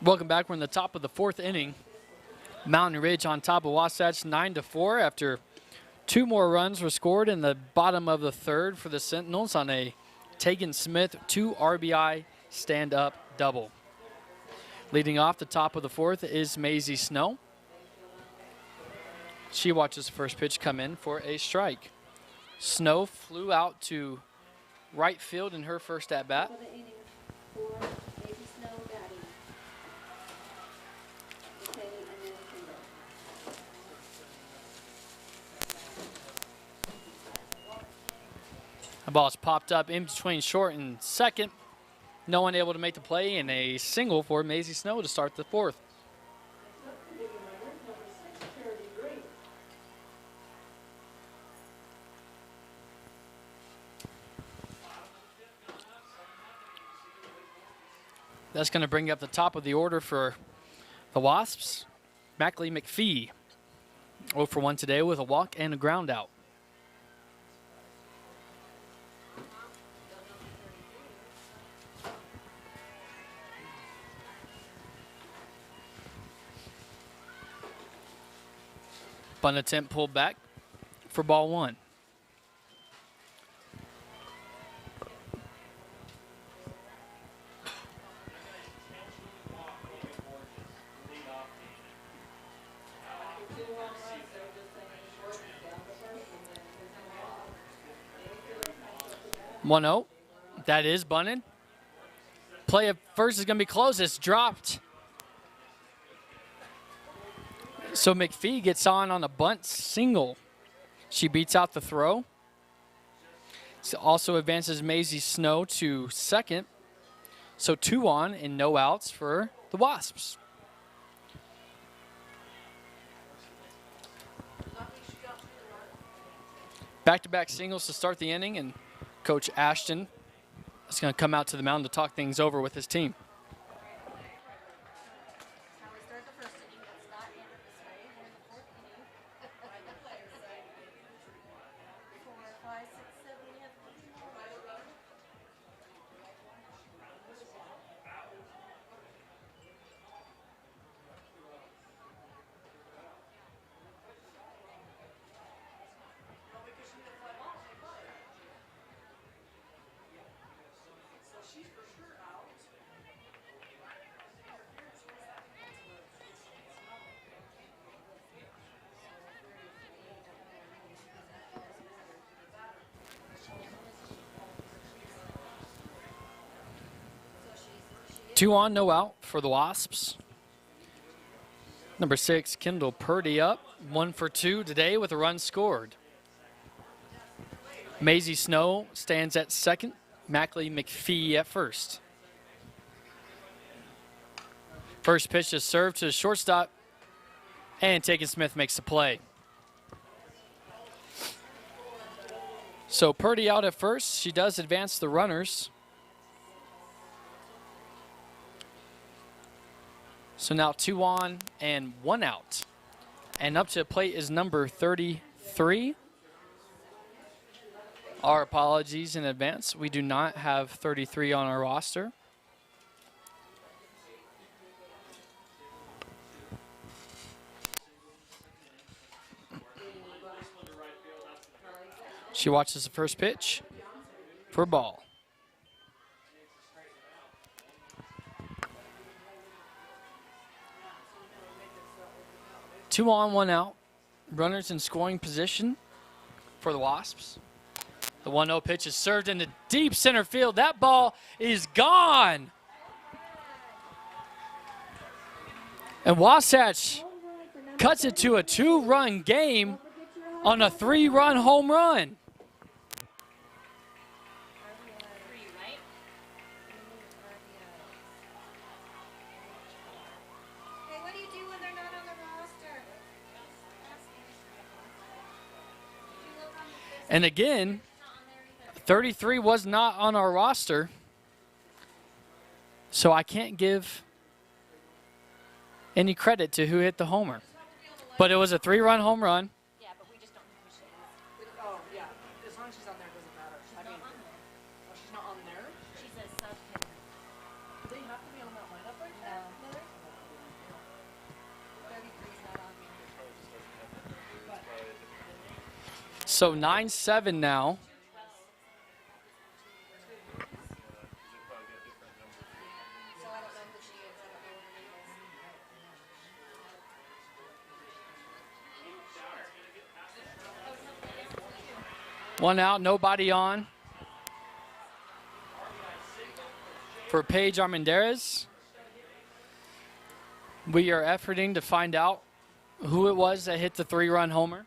Welcome back. We're in the top of the 4th inning. Mountain Ridge on top of Wasatch 9-4 after 2 more runs were scored in the bottom of the 3rd for the Sentinels on a Tegan Smith 2 RBI stand-up double. Leading off the top of the 4th is Maisie Snow. She watches the first pitch come in for a strike. Snow flew out to right field in her first at-bat. For the inning for Baby Snow batting. Okay, and then single. The ball's popped up in between short and second. No one able to make the play, and a single for Maisie Snow to start the 4th. That's going to bring up the top of the order for the Wasps. Mackley McPhee 0 for 1 today with a walk and a ground out. Bunt attempt pulled back for ball 1. One 0. That is bunted. Play at first is going to be close. It's dropped. So McPhee gets on a bunt single. She beats out the throw. Also advances Maisie Snow to second. So 2 on and no outs for the Wasps. Back-to-back singles to start the inning, and Coach Ashton is going to come out to the mound to talk things over with his team. How we start the first inning, let's not end it this way. We're in the 4th inning. 4, 5, 6, 7, we have 3 more. Two on, no out for the Wasps. Number 6, Kendall Purdy up. 1 for 2 today with a run scored. Maisie Snow stands at second. Mackley McPhee at first. First pitch is served to the shortstop, and Tegan Smith makes the play. So Purdy out at first. She does advance the runners. So now 2 on and 1 out. And up to the plate is number 33. Our apologies in advance. We do not have 33 on our roster. She watches the first pitch for ball. Two on, 1 out. Runners in scoring position for the Wasps. The 1-0 pitch is served into deep center field. That ball is gone. And Wasatch cuts it to a 2-run game on a 3-run home run. Hey, what do you do when they're not on the roster? And again, 33 was not on our roster, so I can't give any credit to who hit the homer. But it was a 3-run home run. Yeah, but we just don't know who she is. Oh, yeah. As long as she's on there, it doesn't matter. I mean, oh, she's not on there? She's a sub hitter. Do they have to be on that lineup right now? No. So 9-7 now. So I don't know who she is. I don't know what her name is. One out, nobody on. For Paige Armendariz. We are efforting to find out who it was that hit the 3-run homer.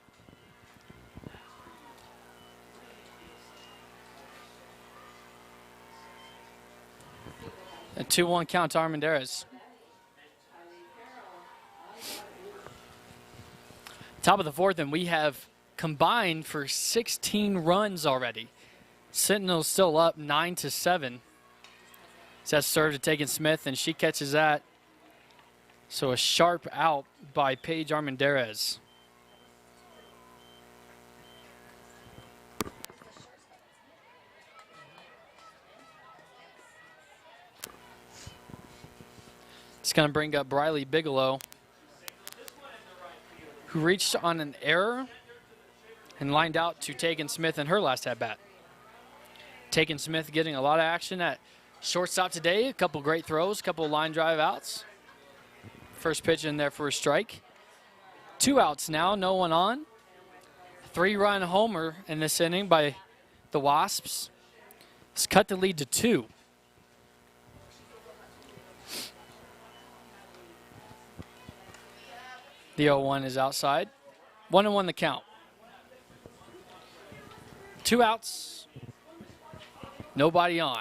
A 2-1 count to Armendariz. Top of the fourth, and we have combined for 16 runs already. Sentinel's still up 9-7. That's served to Tegan Smith, and she catches that. So a sharp out by Paige Armendariz. It's going to bring up Briley Bigelow, who reached on an error and lined out to Tegan Smith in her last at-bat. Tegan Smith getting a lot of action at shortstop today. A couple great throws, a couple line drive outs. First pitch in there for a strike. 2 outs now, no one on. 3-run homer in this inning by the Wasps. It's cut the lead to 2. The 0-1 is outside. 1-1 the count. 2 outs. Nobody on.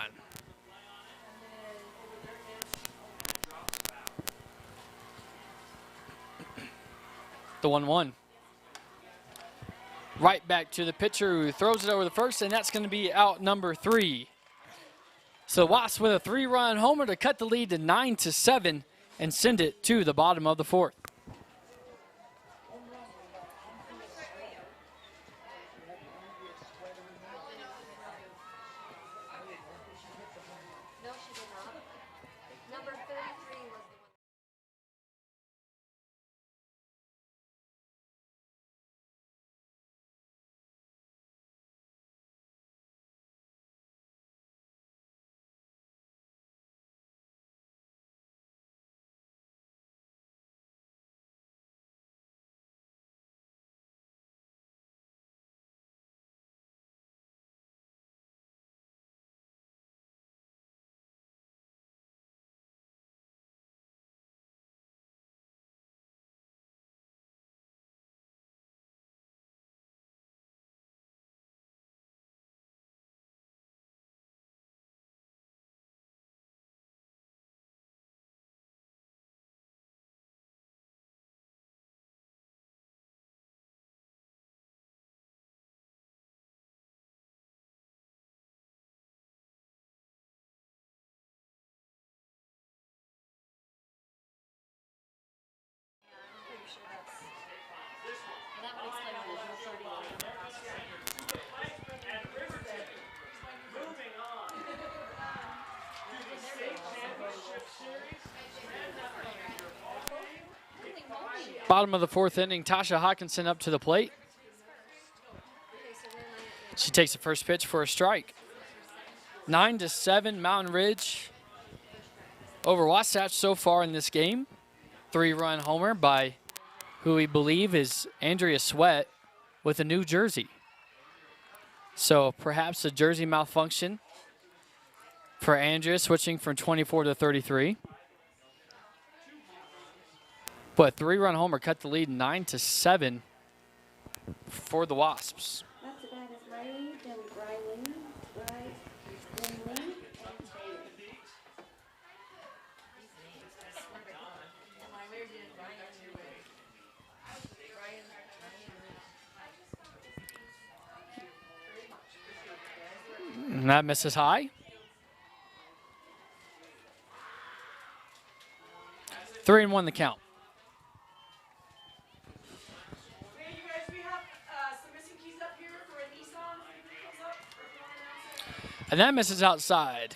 The 1-1. Right back to the pitcher who throws it over the first, and that's going to be out number 3. So Wasps with a 3-run homer to cut the lead to 9-7 and send it to the bottom of the fourth. No, she did not. Number 33 was the one. I'm pretty sure that's. And that would explain why there's no 30 on it. Bottom of the fourth inning, Tasha Hawkinson up to the plate. She takes the first pitch for a strike. 9-7 Mountain Ridge over Wasatch so far in this game. 3-run homer by who we believe is Andrea Sweat with a new jersey. So perhaps a jersey malfunction for Andrea, switching from 24 to 33. But 3-run homer cut the lead 9-7 for the Wasps. After that is Riley, then Briley, then Lee, and Taylor. And that misses high. 3-1 the count. Okay, you guys, we have some missing keys up here for a Nissan. If anything comes up, or if you want to announce it. And that misses outside.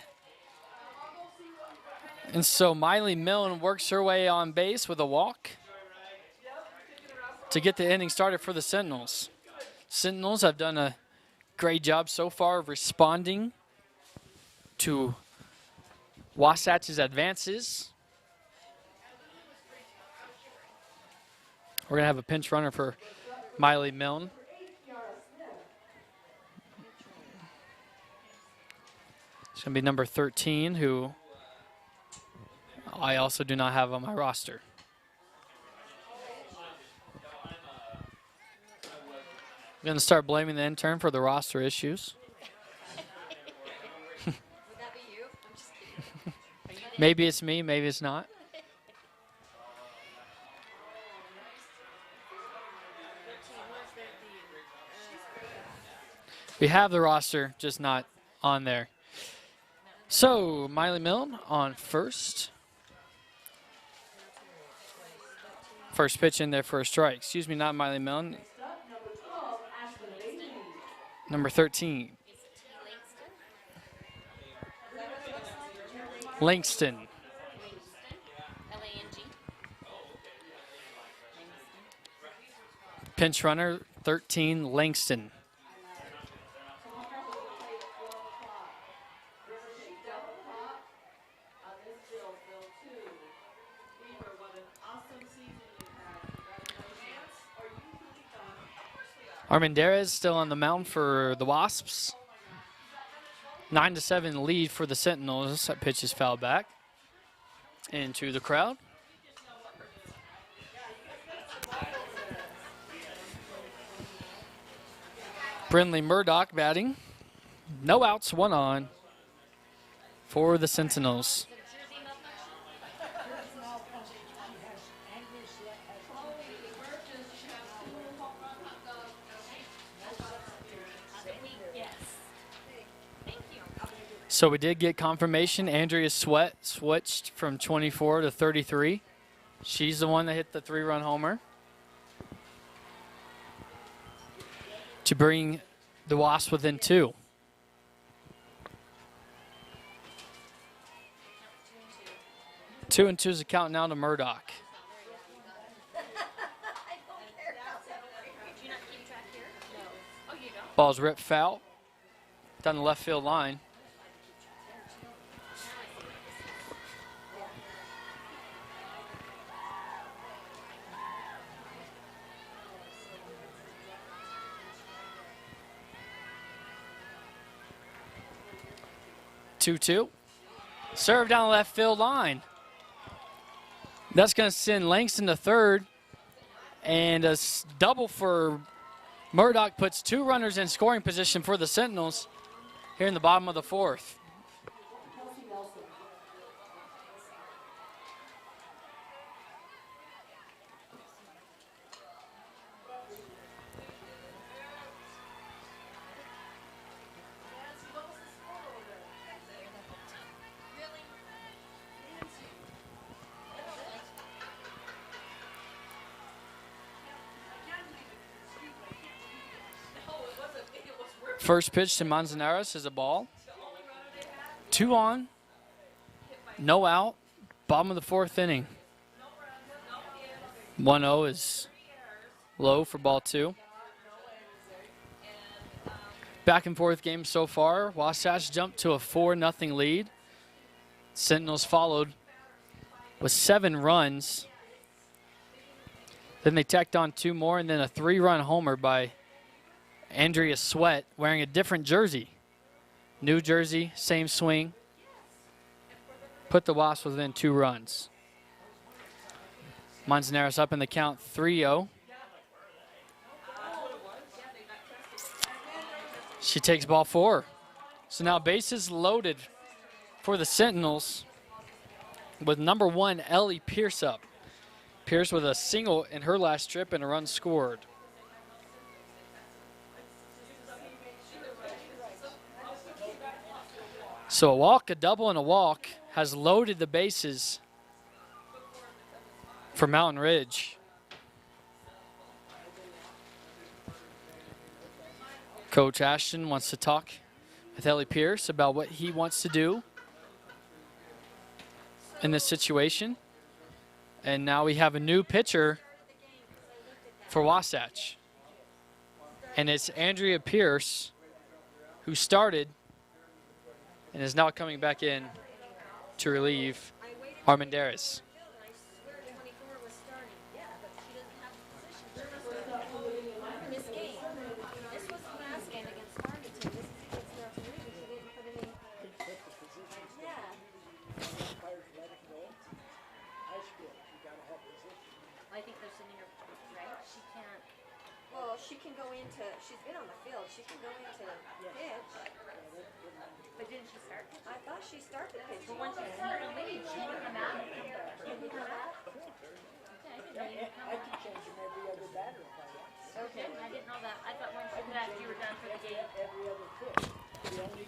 And so Miley Millen works her way on base with a walk to get the inning started for the Sentinels. Sentinels have done a great job so far of responding to Wasatch's advances. We're going to have a pinch runner for Miley Milne. It's going to be number 13, who I also do not have on my roster. I'm going to start blaming the intern for the roster issues. Would that be you? I'm just kidding. Maybe it's me, maybe it's not. We have the roster, just not on there. So, Miley Milne on first. First pitch in there for a strike. Excuse me, not Miley Milne. Number 13. Langston. L-A-N-G. Pinch runner, 13, Langston. Armendariz still on the mound for the Wasps. 9-7 lead for the Sentinels. That pitch is fouled back into the crowd. Brinley Murdoch batting. No outs, one on for the Sentinels. So we did get confirmation. Andrea Sweat switched from 24 to 33. She's the one that hit the 3-run homer to bring the Wasps within 2. Two and 2 is the count now to Murdoch. Ball's ripped foul down the left field line. Two. Serve down the left field line. That's going to send Langston to third. And a double for Murdoch puts 2 runners in scoring position for the Sentinels here in the bottom of the 4th. First pitch to Manzanares is a ball. 2 on, no out, bottom of the 4th inning. 1-0 is low for ball 2. Back and forth game so far. Wasatch jumped to a 4-0 lead. Sentinels followed with 7 runs. Then they tacked on 2 more and then a 3-run homer by Andrea Sweat wearing a different jersey. New jersey, same swing. Put the Wasps within 2 runs. Manzanares up in the count 3-0. She takes ball 4. So now bases loaded for the Sentinels with number 1, Ellie Pierce up. Pierce with a single in her last trip and a run scored. So a walk, a double, and a walk has loaded the bases for Mountain Ridge. Coach Ashton wants to talk with Ellie Pierce about what he wants to do in this situation. And now we have a new pitcher for Wasatch. And it's Andrea Pierce who started and is now coming back in to relieve Armendariz. I swear 24 was starting. Yeah, but she doesn't have the position. This game. This was the last game against Farmington. This is against North Ridge. She didn't put any. Yeah. I think they're sending her right. She can't. Well, she can go into, she's been on the field, she can go into pitch. But didn't she start? I thought she started pitch. But once she started the lead, she didn't come out. Can you come out? Okay, I didn't know you could come out. change them every other batter if I want. Okay, I didn't know that. I thought once you left, you were done for the game. Every other pitch. The only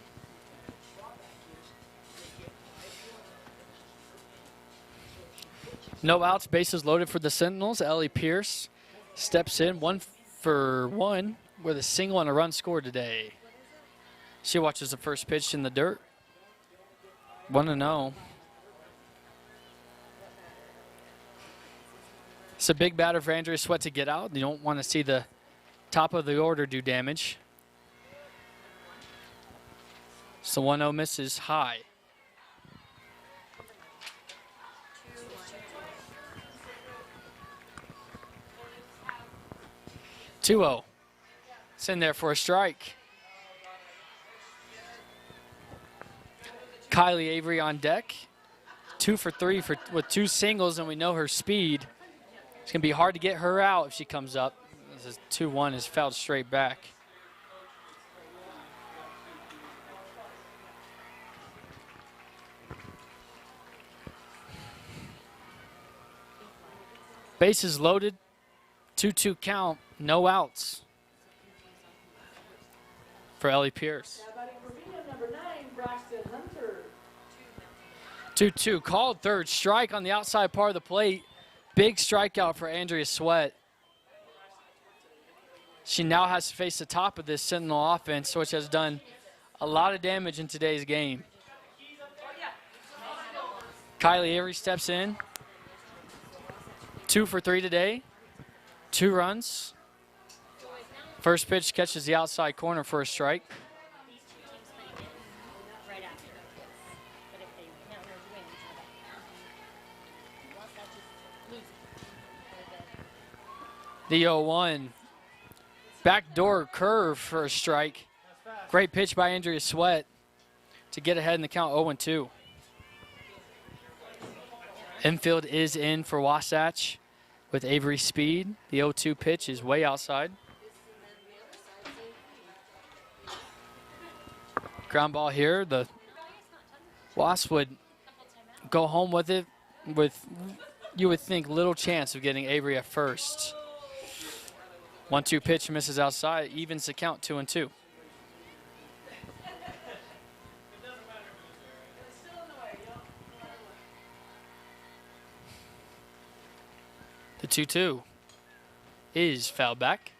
No outs, bases loaded for the Sentinels. Ellie Pierce steps in 1-for-1 with a single and a run scored today. She watches the first pitch in the dirt. 1-0. It's a big batter for Andrea Sweat to get out. You don't want to see the top of the order do damage. So 1-0 misses high. 2-0. It's in there for a strike. Kylie Avery on deck. 2 for 3 with 2 singles, and we know her speed. It's going to be hard to get her out if she comes up. This is 2-1 is fouled straight back. Bases loaded. 2-2 count. No outs for Ellie Pierce. Now batting for Reno, number 9, Braxton Hunter. 2-2 called third strike on the outside part of the plate. Big strikeout for Andrea Sweat. She now has to face the top of this Sentinel offense, which has done a lot of damage in today's game. Kylie Avery steps in. 2 for 3 today. 2 runs. First pitch catches the outside corner for a strike. These two teams play again right after. But if they Mountaineers win, Wasatch is losing. The 0-1. Backdoor curve for a strike. Great pitch by Andrea Sweat to get ahead in the count 0-2. Infield is in for Wasatch with Avery speed. The 0-2 pitch is way outside. Ground ball here. The Wasp would go home with it with, you would think, little chance of getting Avery at first. 1-2 pitch misses outside, evens the count 2-2. The 2-2 is fouled back.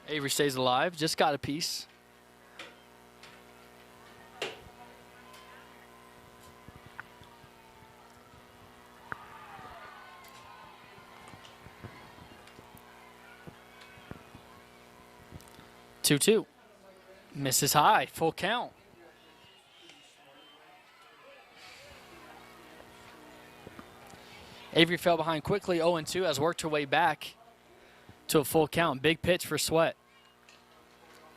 Avery stays alive, just got a piece. Two-two. Misses high, full count. Avery fell behind quickly, 0-2, has worked her way back to a full count. Big pitch for Sweat.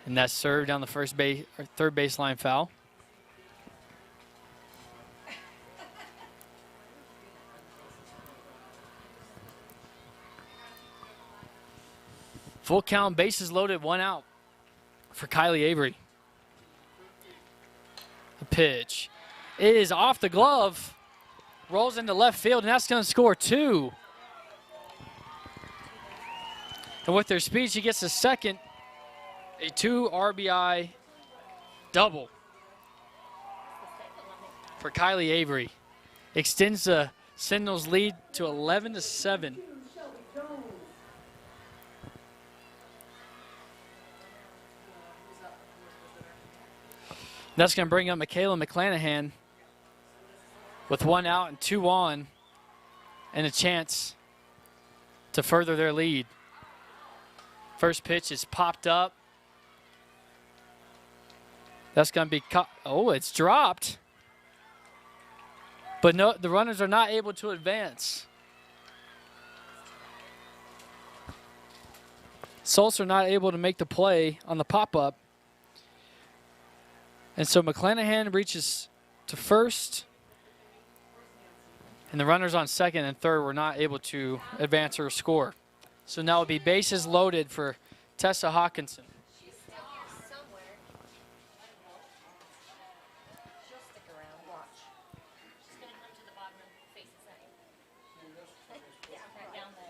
And that's served down the first base or third baseline foul. Full count, bases loaded, 1 out for Kylie Avery. The pitch is off the glove, rolls into left field, and that's going to score 2. And with their speed, she gets a second, a 2 RBI double for Kylie Avery. Extends the Sentinels lead to 11-7. That's going to bring up Michaela McClanahan with 1 out and 2 on, and a chance to further their lead. First pitch is popped up That's going to be caught. Oh, it's dropped. But no, the runners are not able to advance. Sulzer not able to make the play on the pop-up. And so McClanahan reaches to first. And the runners on second and third were not able to advance or score. So now it'll be bases loaded for Tessa Hawkinson. She's still here somewhere. She'll stick around. Watch. She's gonna come to the bottom and face the side. Yeah, right down there.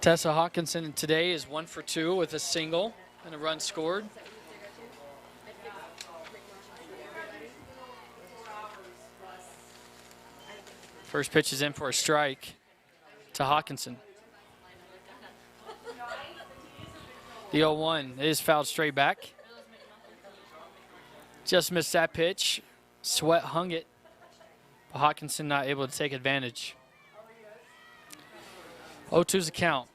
Tessa Hawkinson today is 1 for 2 with a single and a run scored. First pitch is in for a strike to Hawkinson. The 0-1 is fouled straight back. Just missed that pitch. Sweat hung it. But Hawkinson not able to take advantage. 0-2's the count.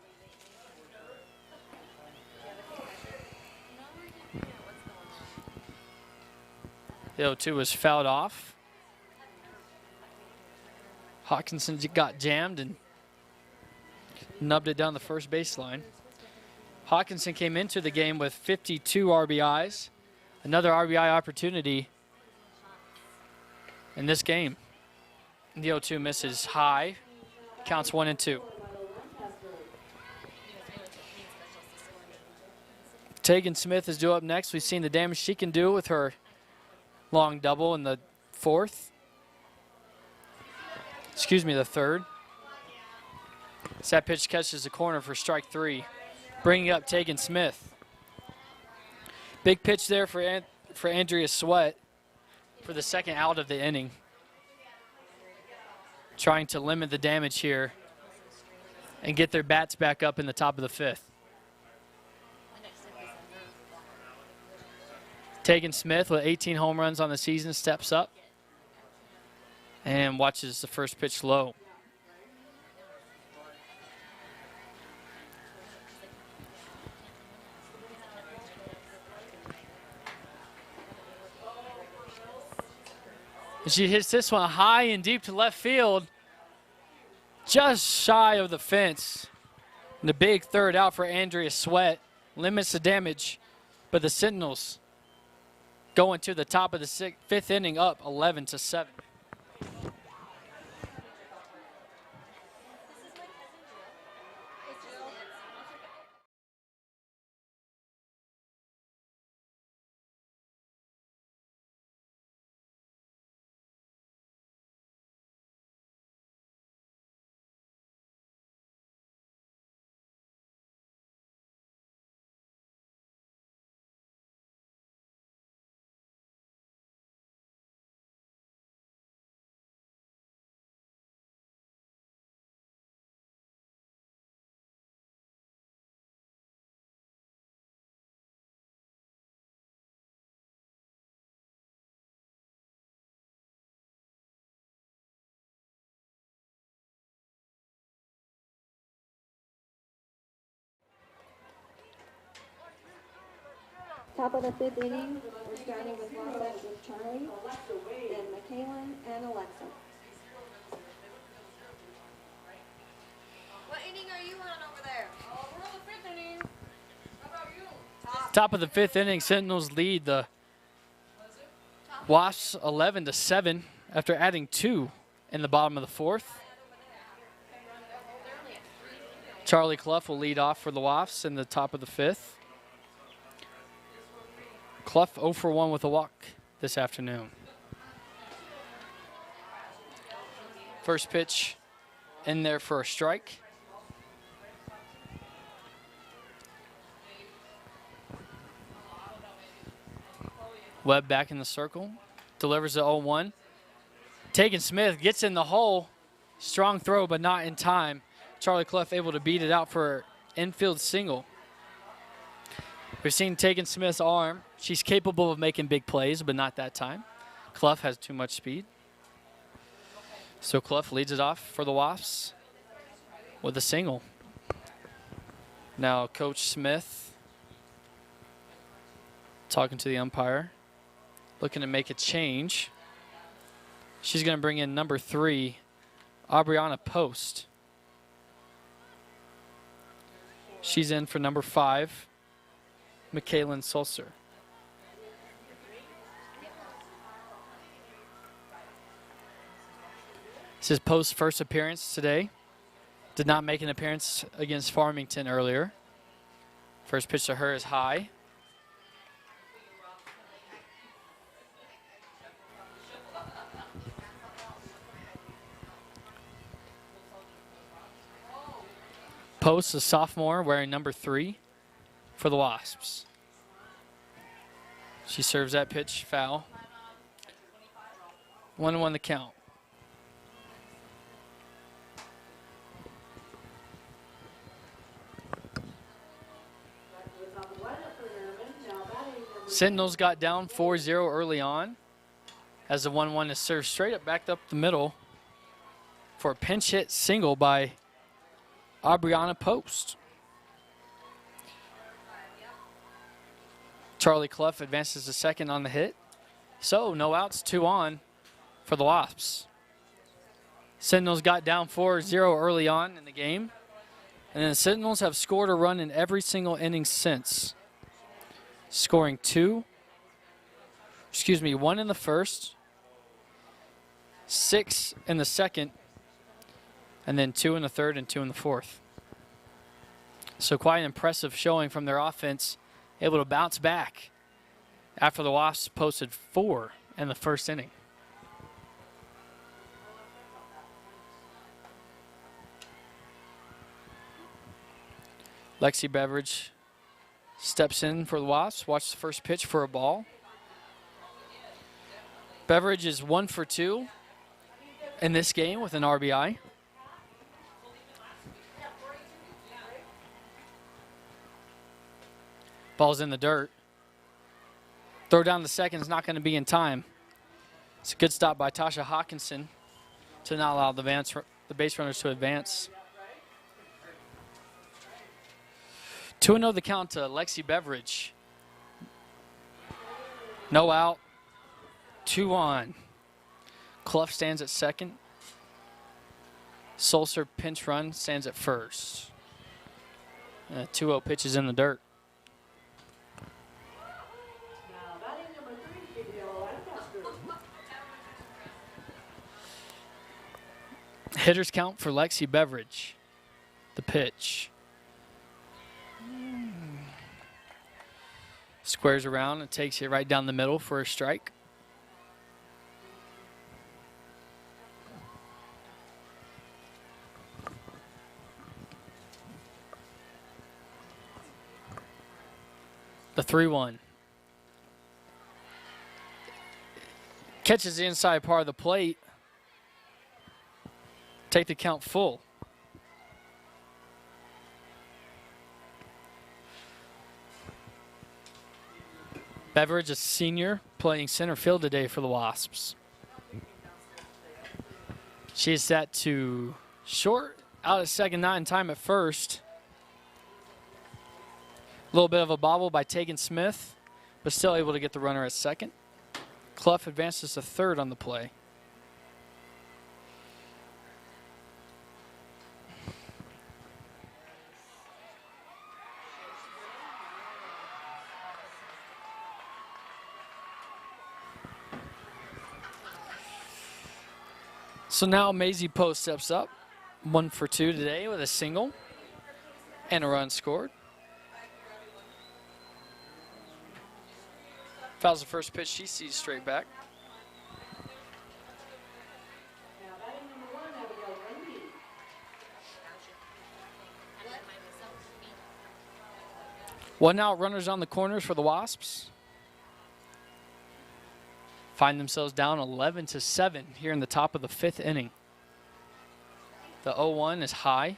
The 0-2 was fouled off. Hawkinson got jammed and nubbed it down the first baseline. Hawkinson came into the game with 52 RBIs. Another RBI opportunity in this game. The 0-2 misses high. Counts 1-2. Tegan Smith is due up next. We've seen the damage she can do with her long double in the fourth. Excuse me, the third. As that pitch catches the corner for strike 3, bringing up Tegan Smith. Big pitch there for Andrea Sweat for the second out of the inning. Trying to limit the damage here and get their bats back up in the top of the 5th. Tegan Smith with 18 home runs on the season steps up and watches the first pitch low. She hits this one high and deep to left field, just shy of the fence. And the big third out for Andrea Sweat limits the damage, but the Sentinels going to the top of the 5th inning up 11-7. Top of the 5th inning, we're starting with Wasatch with Charlie, then Michaela and Alexa. What inning are you on over there? Oh, we're on the 5th inning. How about you? Top of the 5th inning, Sentinels lead the Wasps 11-7 after adding 2 in the bottom of the 4th. Charlie Clough will lead off for the Wasps in the top of the 5th. Clough 0 for 1 with a walk this afternoon. First pitch in there for a strike. Webb back in the circle. Delivers the 0-1. Tegan Smith gets in the hole. Strong throw, but not in time. Charlie Clough able to beat it out for an infield single. We've seen Tegan Smith's arm. She's capable of making big plays, but not that time. Clough has too much speed. So Clough leads it off for the Wasps with a single. Now Coach Smith talking to the umpire, looking to make a change. She's going to bring in number 3, Aubriana Post. She's in for number 5, Michaelin Sulcer. This is Post's first appearance today. Did not make an appearance against Farmington earlier. First pitch to her is high. Post, a sophomore, wearing number 3 for the Wasps. She serves that pitch foul. 1-1 the count. Sentinels got down 4-0 early on as the 1-1 is served straight up, backed up the middle for a pinch hit single by Aubriana Post. Charlie Clough advances to second on the hit. So no outs, 2 on for the Wasps. Sentinels got down 4-0 early on in the game. And then the Sentinels have scored a run in every single inning since. Scoring 1 in the first, 6 in the second, and then 2 in the third and 2 in the fourth. So quite an impressive showing from their offense, able to bounce back after the Wasps posted 4 in the first inning. Lexi Beveridge steps in for the Wasps. Watch the first pitch for a ball. Beveridge is 1 for 2 in this game with an RBI. Ball's in the dirt. Throw down the second is not going to be in time. It's a good stop by Tasha Hawkinson to not allow the base runners to advance. 2-0 the count to Lexi Beveridge. No out. 2 on. Clough stands at second. Sulcer pinch run stands at first. 2-0 pitch is in the dirt. Hitters count for Lexi Beveridge. The pitch. Squares around and takes it right down the middle for a strike. The 3-1. Catches the inside part of the plate. Take the count full. Beveridge, a senior, playing center field today for the Wasps. She is set to short, out at second, not in time at first. A little bit of a bobble by Tegan Smith, but still able to get the runner at second. Clough advances to third on the play. So now Maisie Post steps up, 1 for 2 today with a single and a run scored. Fouls the first pitch, she sees straight back. One out, runners on the corners for the Wasps. Find themselves down 11-7 here in the top of the 5th inning. The 0-1 is high.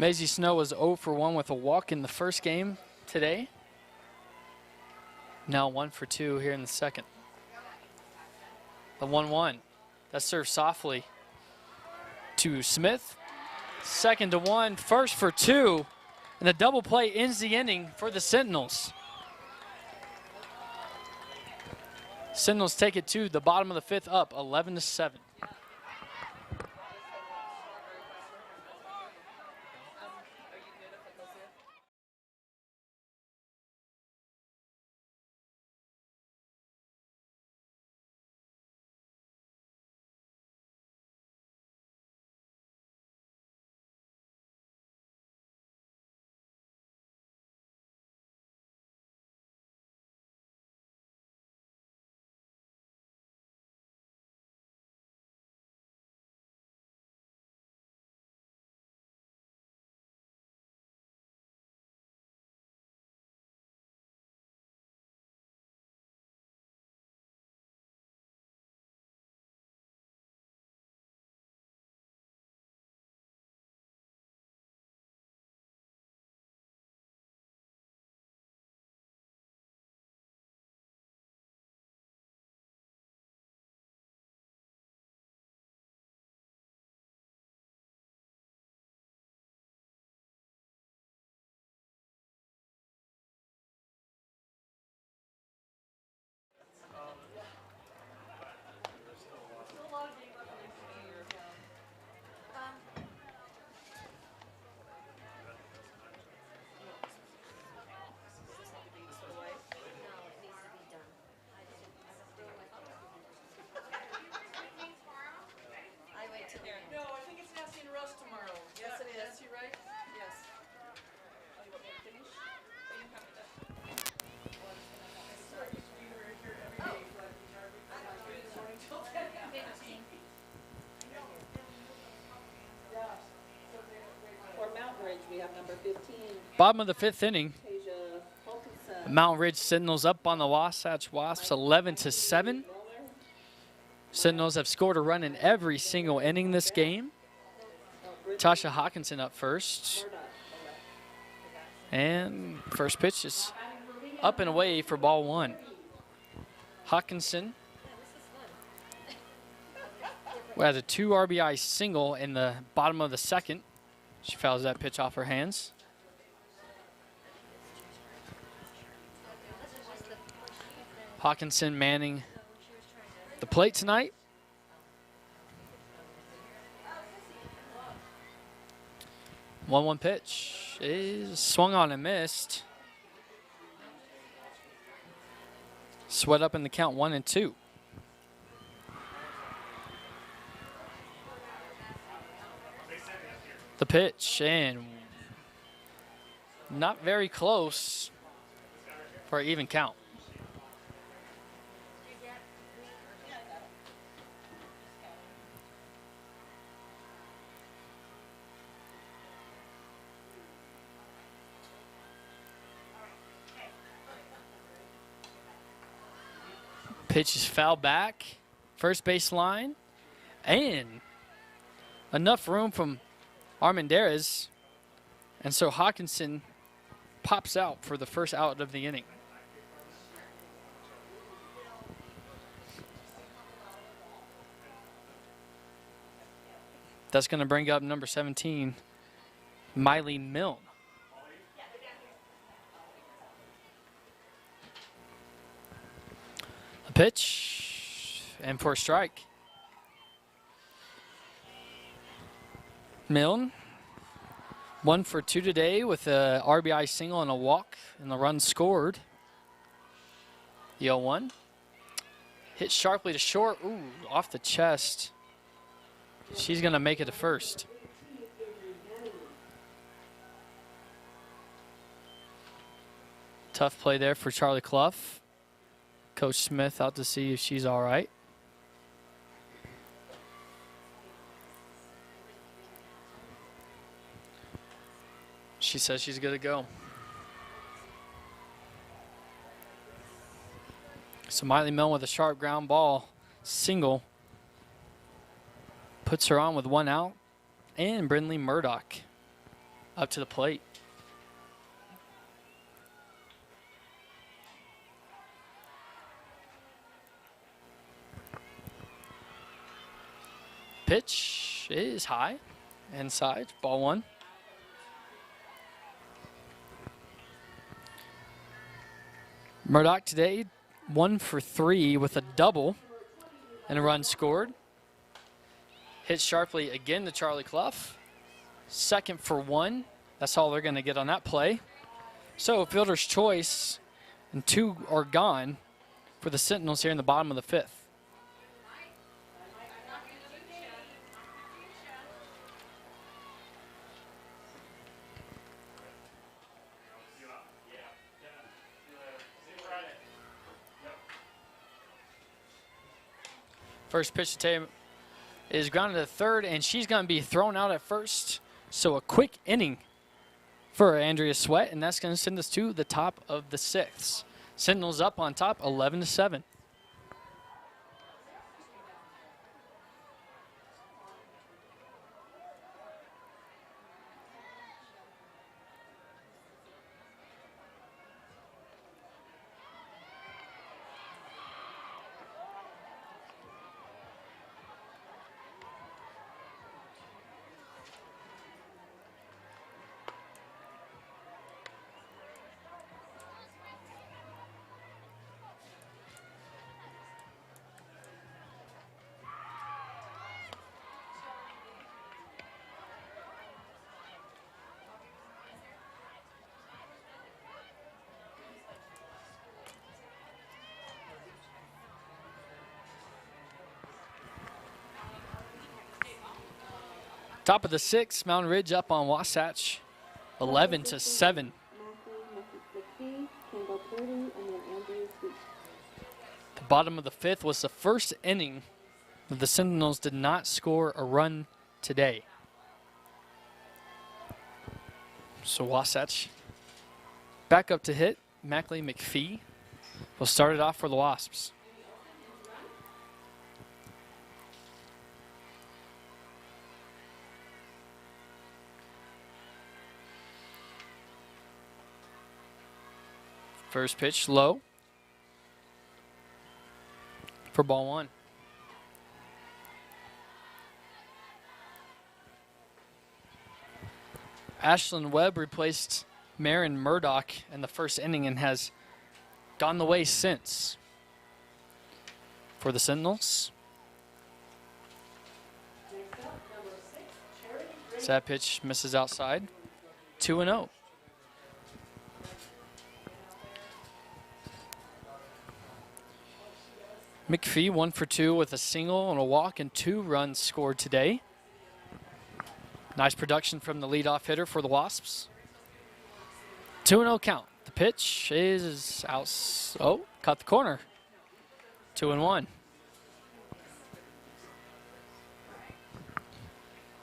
Maisie Snow was 0 for 1 with a walk in the first game today. Now 1 for 2 here in the second. The 1-1. That served softly to Smith. 2nd to 1, 1st for 2. And the double play ends the inning for the Sentinels. Sentinels take it to the bottom of the 5th, up 11-7. No, I think it's Nancy and Russ tomorrow. Yes, it is. Nancy, right? Yes. Oh, you want me to finish? Oh, you have it done. Well, I'm just gonna have to start. We were here every day, so I'd be nervous. I'm not doing this morning till 10:15. For Mountain Ridge, we have number 15, Bottom of the 5th inning. Tasia Hulkinson. Mountain Ridge Sentinels up on the Wasatch Wasps 11-7. Sentinels have scored a run in every single inning this game. Tasha Hawkinson up first. And first pitch is up and away for ball 1. Hawkinson has a 2 RBI single in the bottom of the 2nd. She fouls that pitch off her hands. Hawkinson manning the plate tonight. One pitch is swung on and missed. Sweat up in the count 1-2. The pitch and not very close for an even count. Pitch is fouled back, first base line, and enough room from Armendariz, and so Hawkinson pops out for the first out of the inning. That's going to bring up number 17, Miley Milne. A pitch, and for a strike. Milne, 1 for 2 today with a RBI single and a walk, and the run scored. The 0-1. Hit sharply to short, ooh, off the chest. She's going to make it to first. Tough play there for Charlie Clough. Coach Smith out to see if she's all right. She says she's good to go. So Miley Milne with a sharp ground ball single puts her on with 1 out, and Brindley Murdoch up to the plate. Pitch is high, inside, ball one. Murdoch today 1 for 3 with a double and a run scored. Hit sharply again to Charlie Clough. 2nd for 1. That's all they're going to get on that play. So fielder's choice, and 2 are gone for the Sentinels here in the bottom of the 5th. First pitch to Tatum is grounded to third, and she's going to be thrown out at first. So a quick inning for Andrea Sweat, and that's going to send us to the top of the 6th. Sentinels up on top, 11-7. Top of the 6th, Mountain Ridge up on Wasatch, 11-7. The bottom of the 5th was the first inning that the Sentinels did not score a run today. So Wasatch back up to hit. Mackley McPhee will start it off for the Wasps. First pitch low for ball one. Ashlyn Webb replaced Marin Murdoch in the first inning and has gone the way since for the Sentinels. So that pitch misses outside. 2-0. McPhee 1 for 2 with a single and a walk and 2 runs scored today. Nice production from the leadoff hitter for the Wasps. 2-0 count. The pitch is out. Oh, cut the corner. 2-1.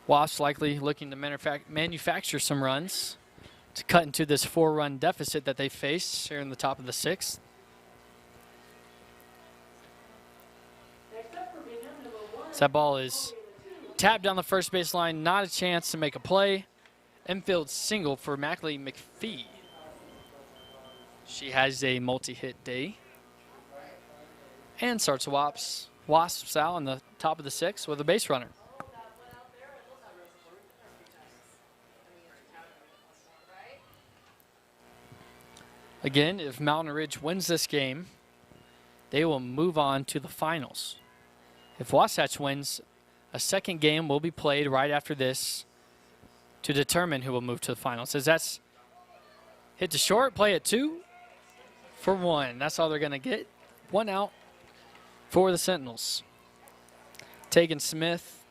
Wasps likely looking to manufacture some runs to cut into this 4-run deficit that they face here in the top of the 6th. So that ball is tapped down the first baseline, not a chance to make a play. Infield single for Mackley McPhee. She has a multi-hit day. And starts Wasps out on the top of the 6th with a base runner. Again, if Mountain Ridge wins this game, they will move on to the finals. If Wasatch wins, a second game will be played right after this to determine who will move to the finals. As that's hit to short, play at 2 for 1. That's all they're going to get. 1 out for the Sentinels. Tegan Smith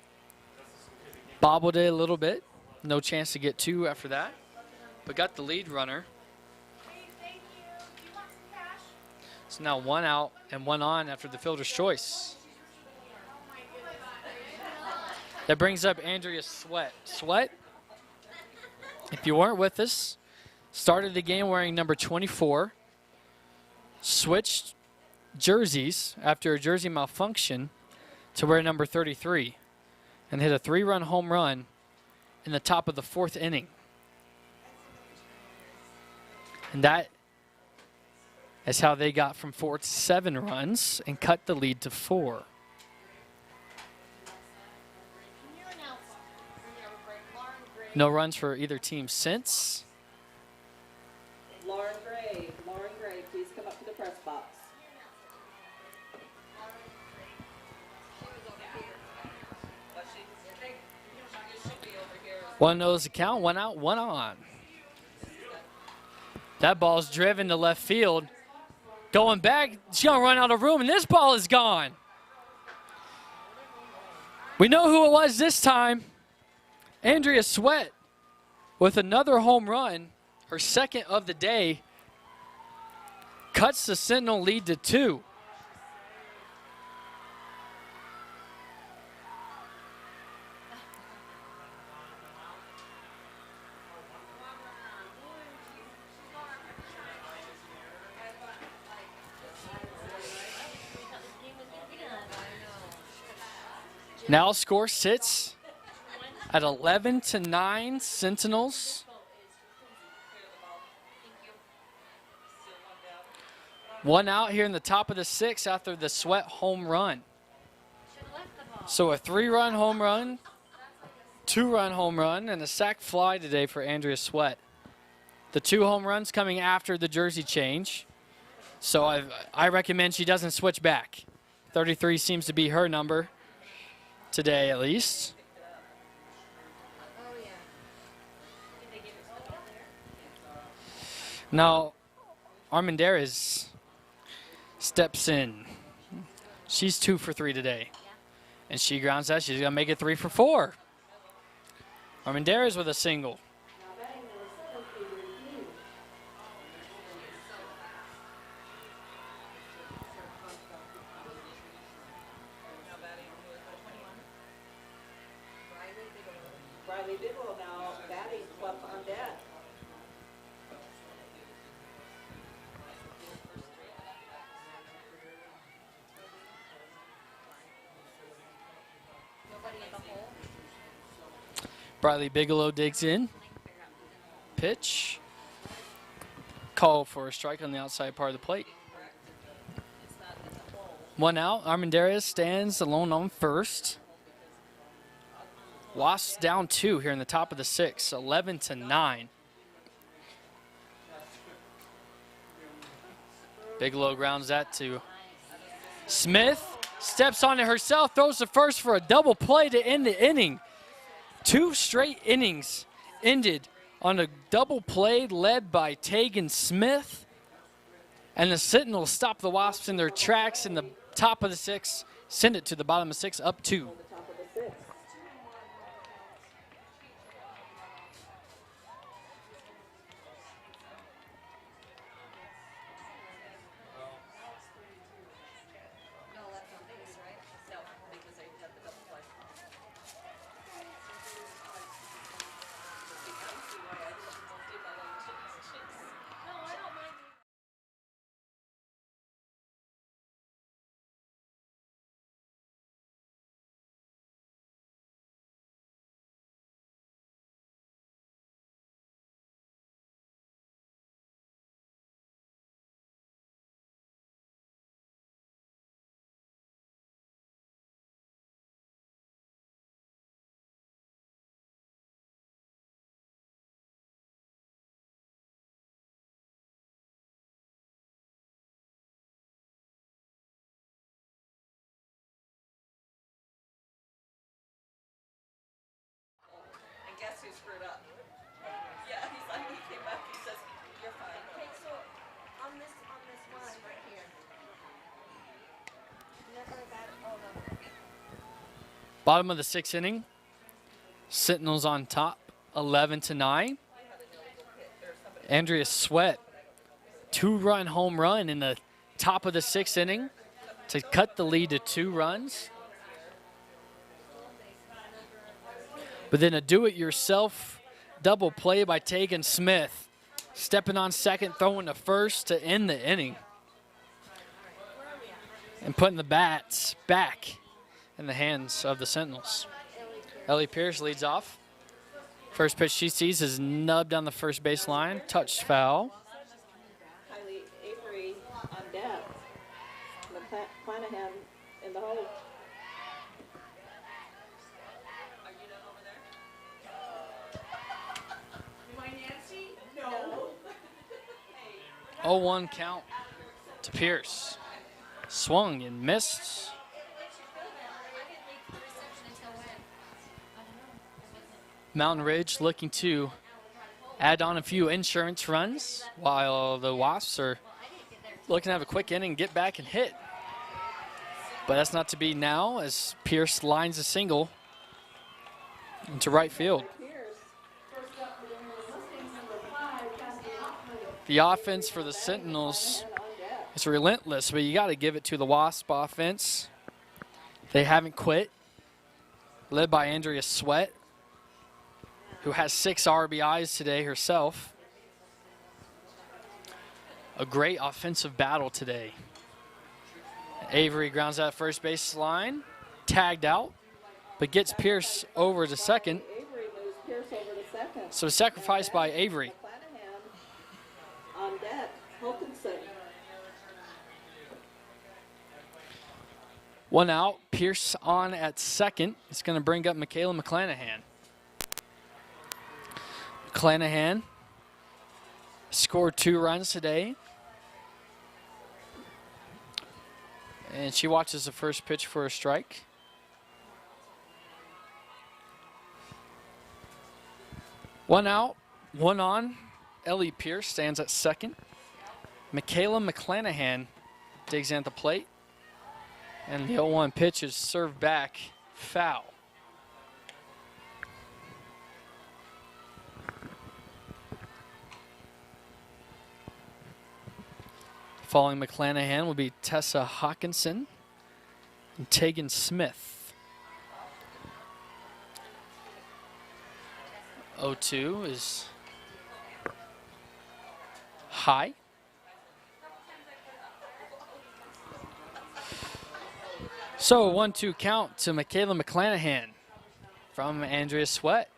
bobbled it a little bit. No chance to get 2 after that, but got the lead runner. So now 1 out and 1 on after the fielder's choice. That brings up Andrea Sweat. Sweat, if you weren't with us, started the game wearing number 24, switched jerseys after a jersey malfunction to wear number 33, and hit a 3-run home run in the top of the 4th inning. And that is how they got from 4 to 7 runs and cut the lead to 4. No runs for either team since. Lauren Gray, please come up to the press box. One knows the count, one out, one on. That ball's driven to left field. Going back, she's gonna run out of room, and this ball is gone. We know who it was this time. Andrea Sweat with another home run, her second of the day, cuts the Sentinel lead to 2. Now score sits at 11-9 Sentinels. One out here in the top of the 6th after the Sweat home run. So a 3-run home run, 2-run home run, and a sac fly today for Andrea Sweat. The 2 home runs coming after the jersey change. So I recommend she doesn't switch back. 33 seems to be her number today, at least. Now, Armendariz steps in. She's 2 for 3 today. And she grounds that. She's going to make it 3 for 4. Armendariz with a single. Riley Bigelow now batting club on deck. Briley Bigelow digs in. Pitch. Call for a strike on the outside part of the plate. One out. Armendariz stands alone on first. Wasps down 2 here in the top of the 6th, 11-9. Bigelow grounds that to Smith. Steps on it herself, throws the first for a double play to end the inning. 2 straight innings ended on a double play led by Tegan Smith. And the Sentinels stop the Wasps in their tracks in the top of the 6th, send it to the bottom of 6, up 2. Guess who screwed up? Yeah, he's like, he came back, he says, you're fine. Okay, so on this one right here. Never got all the. Bottom of the 6th inning. Sentinels on top, 11-9. Andrea Sweat, 2-run home run in the top of the 6th inning to cut the lead to 2 runs. But then a do-it-yourself double play by Tegan Smith. Stepping on second, throwing to first to end the inning. And putting the bats back in the hands of the Sentinels. Ellie Pierce leads off. First pitch she sees is nubbed on the first base line. Touched foul. McClanahan in the hole. Am I Nancy? No. 0-1 count to Pierce. Swung and missed. Mountain Ridge looking to add on a few insurance runs while the Wasps are looking to have a quick inning and get back and hit. But that's not to be now as Pierce lines a single into right field. The offense for the Sentinels is relentless, but you got to give it to the Wasp offense. They haven't quit, led by Andrea Sweat, who has 6 RBIs today herself. A great offensive battle today. Avery grounds out first base line, tagged out, but gets Pierce over to second. Avery moves Pierce over to second. So sacrificed by Avery. McClanahan on deck. Wilkinson. 1 out, Pierce on at second. It's going to bring up Michaela McClanahan. McClanahan scored 2 runs today. And she watches the first pitch for a strike. One out, 1 on. Ellie Pierce stands at second. Michaela McClanahan digs in at the plate. And the 0-1 pitch is served back foul. Following McClanahan will be Tessa Hawkinson and Tegan Smith. 0-2 is high. So 1-2 count to Michaela McClanahan from Andrea Sweat.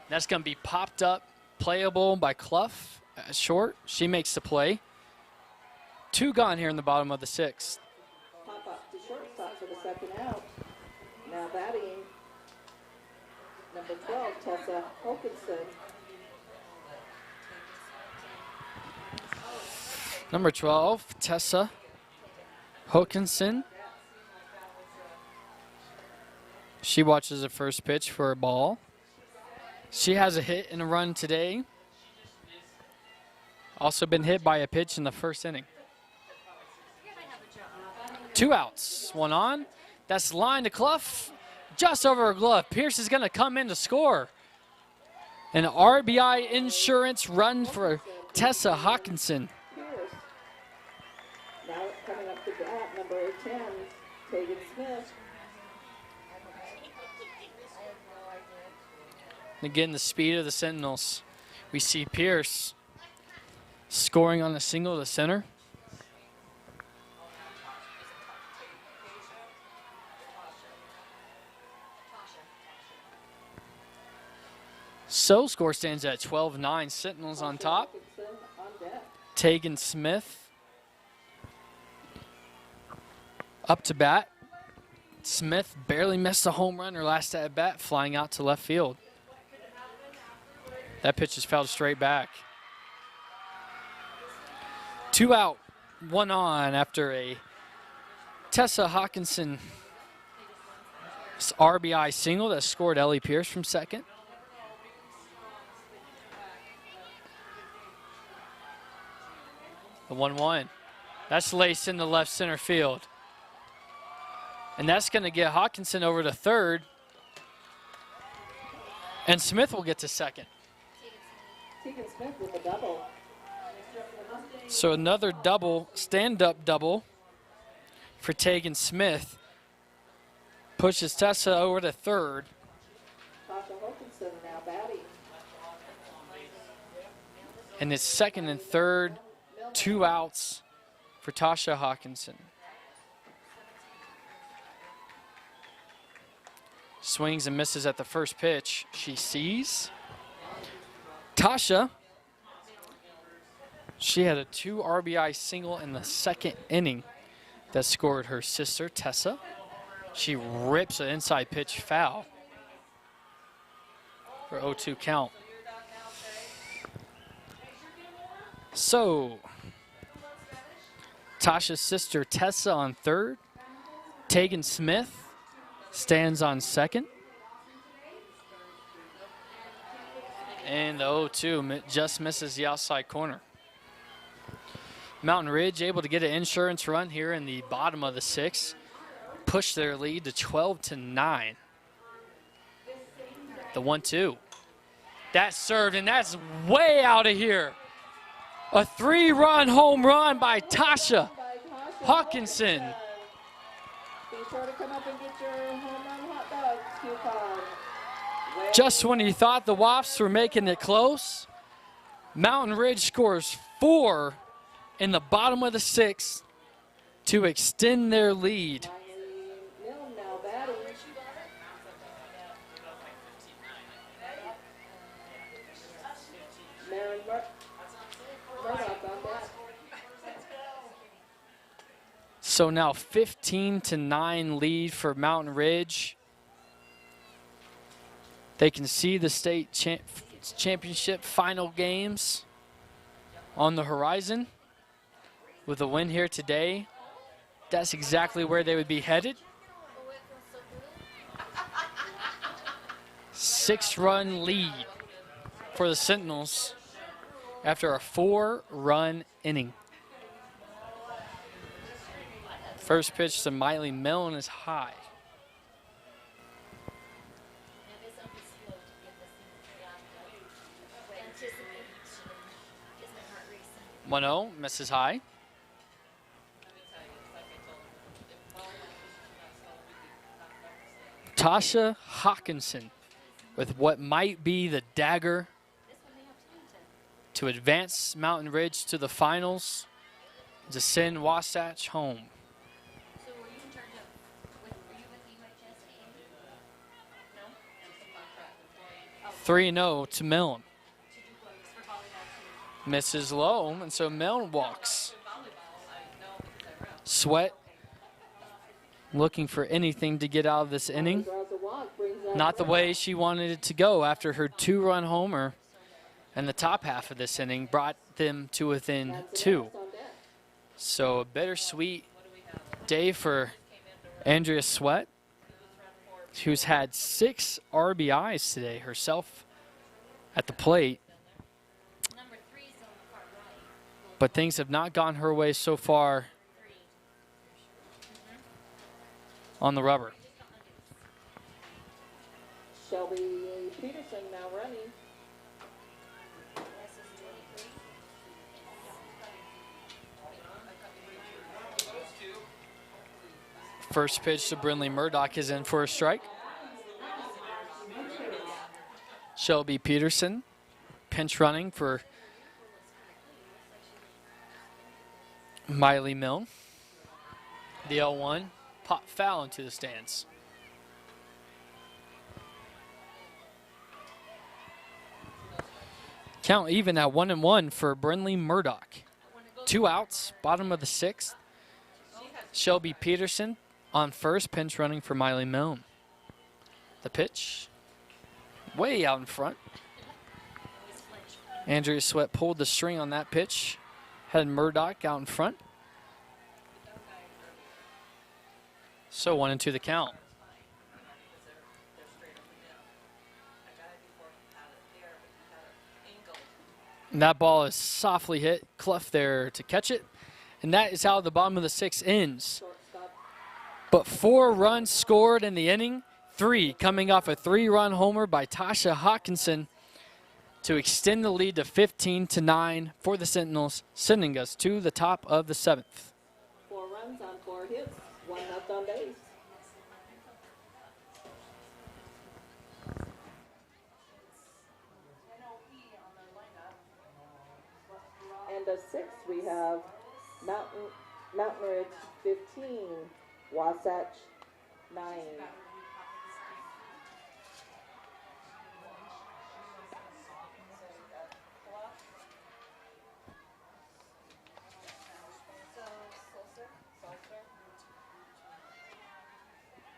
That's going to be popped up, playable by Clough at short. She makes the play. 2 gone here in the bottom of the 6th. Pop up to shortstop for the second out. Now batting, number 12, Tessa Wilkinson. Number 12, Tessa Hawkinson. She watches the first pitch for a ball. She has a hit and a run today. Also been hit by a pitch in the first inning. 2 outs, 1 on. That's line to Clough, just over her glove. Pierce is going to come in to score. An RBI insurance run for Tessa Hawkinson. Pierce. Now coming up to bat, number 10, Tegan Smith. Again, the speed of the Sentinels. We see Pierce scoring on a single to center. So score stands at 12-9. Sentinels on top. Wilkinson on deck. Tegan Smith up to bat. Smith barely missed a home run her last at bat, flying out to left field. That pitch is fouled straight back. 2 out, 1 on after a Tessa Hawkinson RBI single that scored Ellie Pierce from second. The 1-1. That's laced in the left center field. And that's going to get Hawkinson over to third. And Smith will get to second. Tegan Smith with a double. So another double, stand-up double for Tegan Smith. Pushes Tessa over to third. Tasha Wilkinson now batting. And it's second and third, 2 outs for Tasha Hawkinson. Swings and misses at the first pitch. She sees. Tasha, she had a 2 RBI single in the second inning that scored her sister, Tessa. She rips an inside pitch foul for 0-2 count. So, Tasha's sister, Tessa, on third. Tegan Smith stands on second. And the 0-2 just misses the outside corner. Mountain Ridge able to get an insurance run here in the bottom of the sixth. Push their lead to 12-9. The 1-2. That's served, and that's way out of here. A 3-run home run by Tasha Hawkinson. Be sure to come up and get your home run hot dogs coupon. Just when you thought the Wops were making it close, Mountain Ridge scores 4 in the bottom of the sixth to extend their lead. Milne now batting. Maren Murdoch on that. So now 15-9 lead for Mountain Ridge. They can see the state championship final games on the horizon. With a win here today, that's exactly where they would be headed. 6-run lead for the Sentinels after a 4-run inning. First pitch to Miley Milne is high. 1-0, misses high. Tasha Hawkinson with what might be the dagger to advance Mountain Ridge to the finals to send Wasatch home. So were you in charge of, were you with UHS game? No? 3-0 to Milne. Misses low, and so Milne walks. Sweat looking for anything to get out of this inning. Not the way she wanted it to go after her 2-run homer, and the top half of this inning brought them to within 2. So a bittersweet day for Andrea Sweat, who's had 6 RBIs today herself at the plate. Number 3 is on the far right. But things have not gone her way so far on the rubber. Shelby Peterson now running. First pitch to Brinley Murdoch is in for a strike. Shelby Peterson pinch running for Miley Milne. The 0-1 pop foul into the stands. Count even at 1-1 for Brinley Murdoch. 2 outs, bottom of the 6th. Shelby Peterson on first, pinch running for Miley Milne. The pitch, way out in front. Andrea Sweat pulled the string on that pitch. Had Murdoch out in front. So 1-2 the count. And that ball is softly hit. Clough there to catch it. And that is how the bottom of the 6th ends. But 4 runs scored in the inning. 3 coming off a 3-run homer by Tasha Hawkinson to extend the lead to 15-9 for the Sentinels, sending us to the top of the 7th. 4 runs on 4 hits, 1 left on base. And a 6, we have Mountain Ridge 15, Wasatch 9.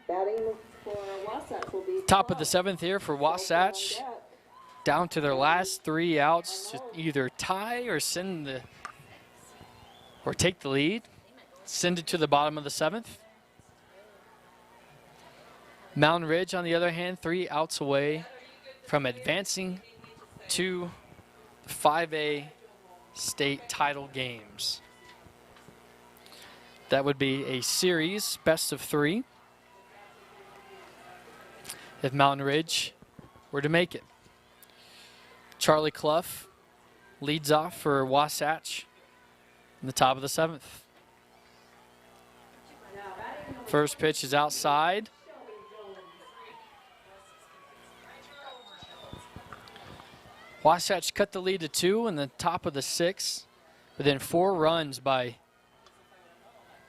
Batting for Wasatch will be Top of the Clark. 7th here for Silver on Wasatch. deck. Down to their last 3 outs to either tie or take the lead. Send it to the bottom of the 7th. Mountain Ridge, on the other hand, 3 outs away from advancing to 5A state title games. That would be a series best of 3 if Mountain Ridge were to make it. Charlie Clough leads off for Wasatch in the top of the 7th. First pitch is outside. Wasatch cut the lead to 2 in the top of the 6th, but then 4 runs by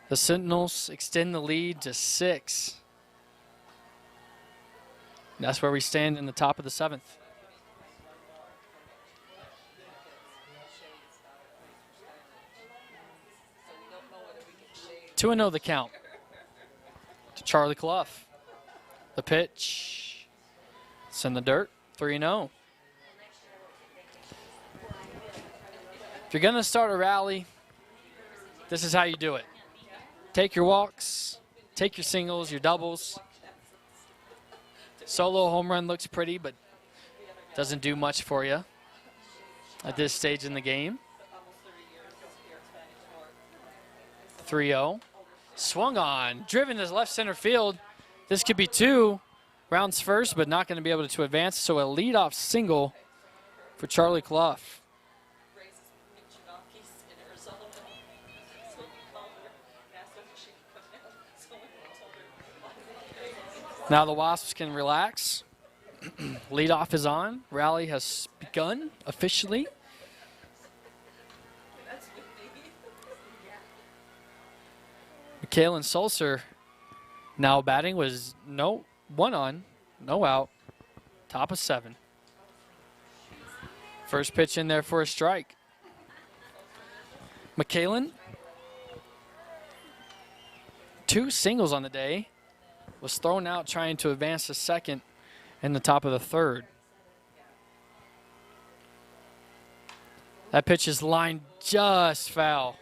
the Sentinels extend the lead to 6. And that's where we stand in the top of the 7th. 2-0 the count to Charlie Clough. The pitch. It's in the dirt. 3-0. If you're going to start a rally, this is how you do it. Take your walks, take your singles, your doubles. Solo home run looks pretty, but doesn't do much for you at this stage in the game. 3-0. Swung on, driven to left center field. This could be 2 rounds first, but not going to be able to advance. So a leadoff single for Charlie Clough. Now the Wasps can relax. Leadoff is on. Rally has begun officially. Kalen Sulcer now batting was 1 on, no out, top of 7. First pitch in there for a strike. McKalen, 2 singles on the day, was thrown out trying to advance to second in the top of the 3rd. That pitch is lined just foul.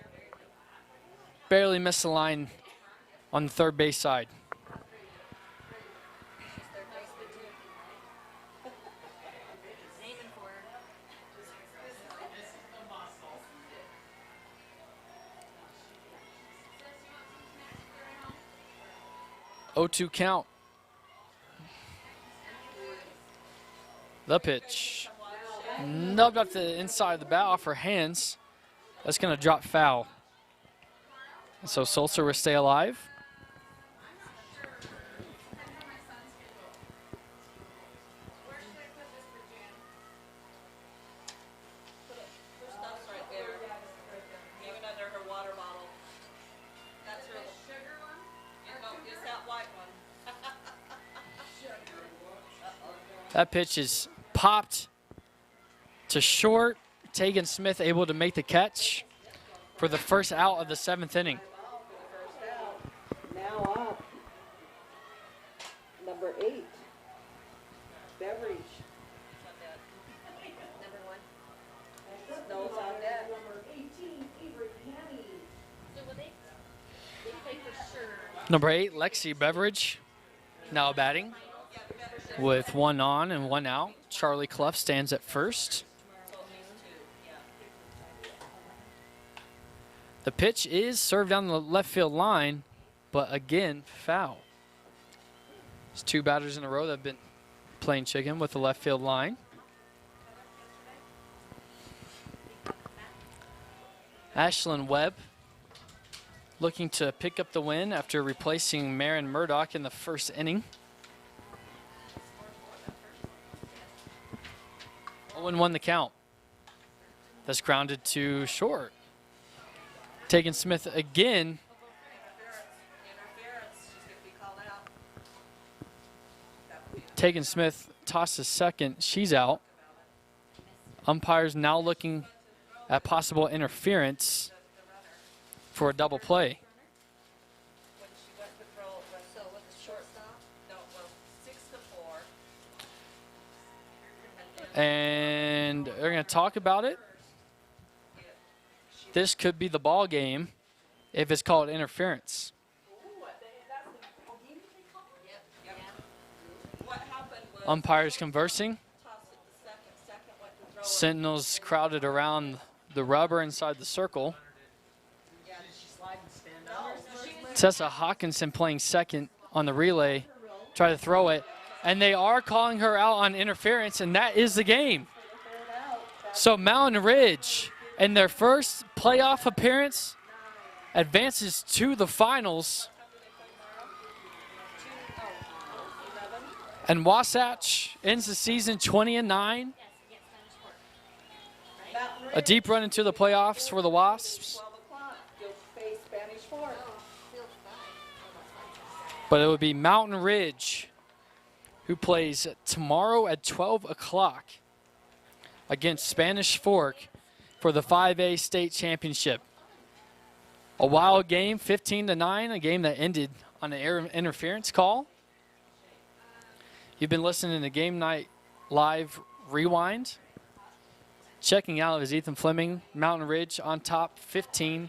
Barely missed the line on the third base side. Oh, 2 count. The pitch. Nubbed up the inside of the bat off her hands. That's going to drop foul. So Sulcer will stay alive. That pitch is popped to short. Tegan Smith able to make the catch for the first out of the 7th inning. Now up. Number 8. Beverage. Number 1. Snow's on deck. So will they play for sure. Number 8, Lexi Beveridge, now batting with 1 on and 1 out. Charlie Clough stands at first. The pitch is served down the left field line, but again, foul. There's 2 batters in a row that have been playing chicken with the left field line. Ashlyn Webb looking to pick up the win after replacing Marin Murdoch in the first inning. 0-1 the count. That's grounded to short. Tegan Smith again. Tegan Smith tosses second. She's out. Umpires now looking at possible interference for a double play. So with the shortstop. And they're going to talk about it. This could be the ball game if it's called interference. What happened was Umpires conversing. toss it the second went to throw it. Sentinels crowded around the rubber inside the circle. Tessa Hawkinson playing second on the relay. Try to throw it. And they are calling her out on interference, and that is the game. So Mountain Ridge, in their first playoff appearance, advances to the finals. And Wasatch ends the season 20-9. A deep run into the playoffs for the Wasps. 12 o'clock, you'll face Spanish Fork. But it would be Mountain Ridge who plays tomorrow at 12 o'clock against Spanish Fork for the 5A state championship. A wild game, 15-9, a game that ended on an interference call. You've been listening to Game Night Live Rewind. Checking out is Ethan Fleming, Mountain Ridge on top, 15-9.